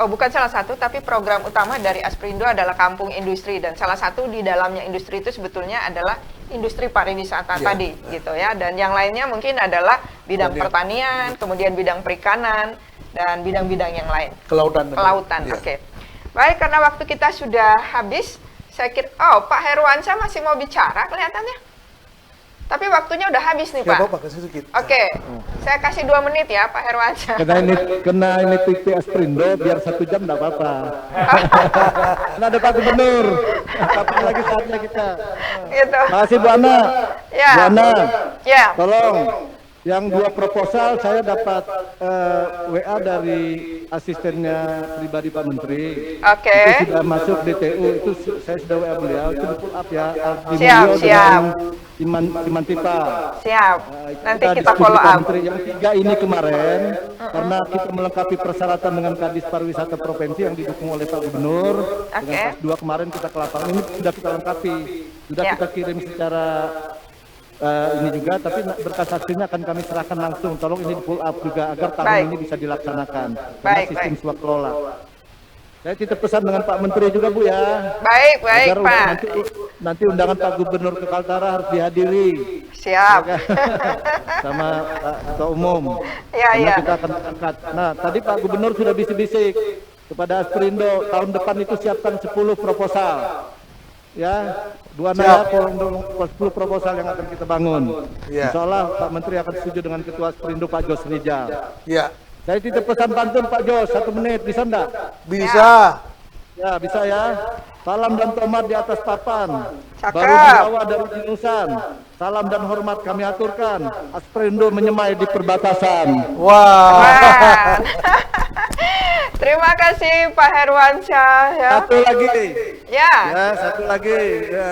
bukan salah satu, tapi program utama dari Asperindo adalah kampung industri. Dan salah satu di dalamnya industri itu sebetulnya adalah industri pariwisata tadi, gitu ya. Dan yang lainnya mungkin adalah bidang pertanian, kemudian bidang perikanan, dan bidang-bidang yang lain. Kelautan, oke. Baik, karena waktu kita sudah habis, saya kira, Pak Herwansyah masih mau bicara kelihatannya. Tapi waktunya udah habis nih, Pak. Oke, saya kasih 2 menit ya, Pak Herwansyah. Kena ini TV Asperindo, biar 1 jam enggak apa-apa. Karena ada Pak Gubernur. Kapan lagi saatnya kita. Gitu. Makasih Bu Ana. Ya. Bu Ana. Ya. Tolong Yang 2 proposal saya dapat WA dari asistennya pribadi Pak Menteri. Oke. Itu sudah masuk DTU, itu saya sudah WA beliau, itu di pull up ya. Ardi Siap, Mulyo siap. dengan Iman Tipa. Siap. Nanti kita diskusi follow Pak up. Menteri. Yang 3 ini kemarin, karena kita melengkapi persyaratan dengan Kadis Pariwisata Provinsi yang didukung oleh Pak Gubernur. Oke. Dengan pas 2 kemarin kita ke lapangan, ini sudah kita lengkapi. Sudah Ya. kita kirim secara ini juga, tapi berkas hasilnya akan kami serahkan langsung. Tolong ini di pull up juga agar tahun Baik. ini bisa dilaksanakan. Karena Baik, sistem baik. swaklola. Saya titip pesan dengan Pak Menteri juga Bu ya. Baik, baik Agar Pak. nanti undangan Pak Gubernur ke Kaltara harus dihadiri. Siap. Sama Pak Ketua Umum. Ya, Karena ya. kita akan angkat. Nah, tadi Pak Gubernur sudah bisik-bisik kepada Asperindo tahun depan itu siapkan 10 proposal. Ya, 2 naya 10 proposal yang akan kita bangun. Ya. Insya Allah Pak Menteri akan setuju dengan Ketua Asperindo Pak Jos Rijal. Ya, Saya titip pesan pantun Pak Jos, 1 menit, bisa enggak? bisa. Ya, bisa ya. Salam dan tomat di atas papan. Cakep. Baru dibawa dari Jinusan. Salam dan hormat kami aturkan. Asperindo menyemai di perbatasan. Wah. Keren. Terima kasih Pak Herwansyah ya. Satu lagi. Ya. Ya, satu lagi. Ya.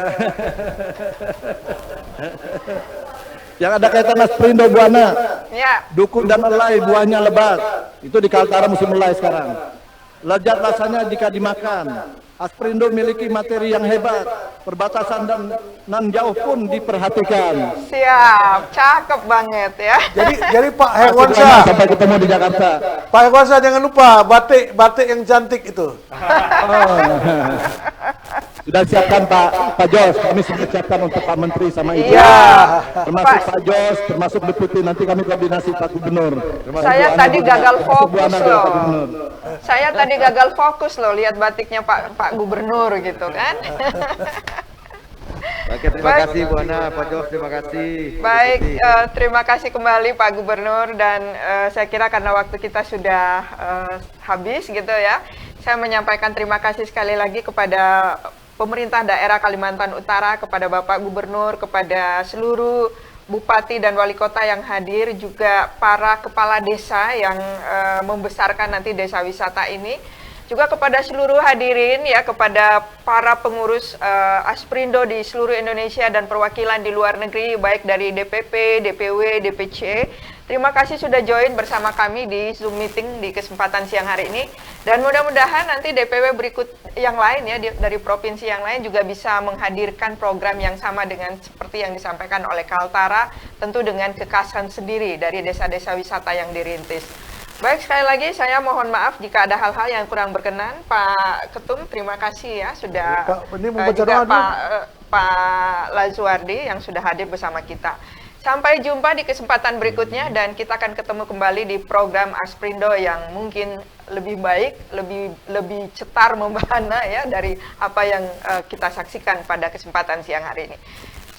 Yang ada kaitan Asperindo Buana. Ya. Dukun dan elai buahnya lebat. Itu di Kaltara musim elai sekarang. Lezat rasanya jika dimakan. Asperindo memiliki materi yang hebat. Perbatasan dan nan jauh pun diperhatikan. Siap. Cakep banget ya. Jadi Pak Terima kasih Herwansyah, banyak, sampai ketemu di Jakarta. Pak Herwansyah jangan lupa batik yang cantik itu. Oh. Sudah siapkan Pak Jos, kami sudah siapkan untuk Pak Menteri sama Ibu. Iya. Termasuk Pak. Pak Jos, termasuk Deputi, nanti kami koordinasi Pak Gubernur. Saya tadi gagal fokus Buana dengan loh. Pak Gubernur. Saya tadi gagal fokus loh lihat batiknya Pak Gubernur gitu kan. Oke, terima Baik. kasih Bu Ana, Pak Jos, terima kasih. Baik, terima kasih kembali Pak Gubernur dan saya kira karena waktu kita sudah habis gitu ya. Saya menyampaikan terima kasih sekali lagi kepada pemerintah daerah Kalimantan Utara, kepada Bapak Gubernur, kepada seluruh Bupati dan Wali Kota yang hadir, juga para kepala desa yang membesarkan nanti desa wisata ini, juga kepada seluruh hadirin ya, kepada para pengurus Asperindo di seluruh Indonesia dan perwakilan di luar negeri, baik dari DPP, DPW, DPC. Terima kasih sudah join bersama kami di Zoom meeting di kesempatan siang hari ini. Dan mudah-mudahan nanti DPW berikut yang lain ya, dari provinsi yang lain juga bisa menghadirkan program yang sama dengan seperti yang disampaikan oleh Kaltara, tentu dengan kekhasan sendiri dari desa-desa wisata yang dirintis. Baik, sekali lagi saya mohon maaf jika ada hal-hal yang kurang berkenan. Pak Ketum, terima kasih ya sudah, Ini mau baca juga doa dulu. Pak Lazuardi yang sudah hadir bersama kita. Sampai jumpa di kesempatan berikutnya dan kita akan ketemu kembali di program Asperindo yang mungkin lebih baik, lebih cetar membahana ya dari apa yang kita saksikan pada kesempatan siang hari ini.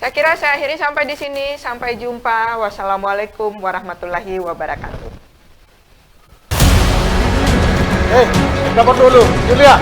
Saya kira saya akhiri sampai di sini. Sampai jumpa. Wassalamualaikum warahmatullahi wabarakatuh. Dapat dulu, Julia.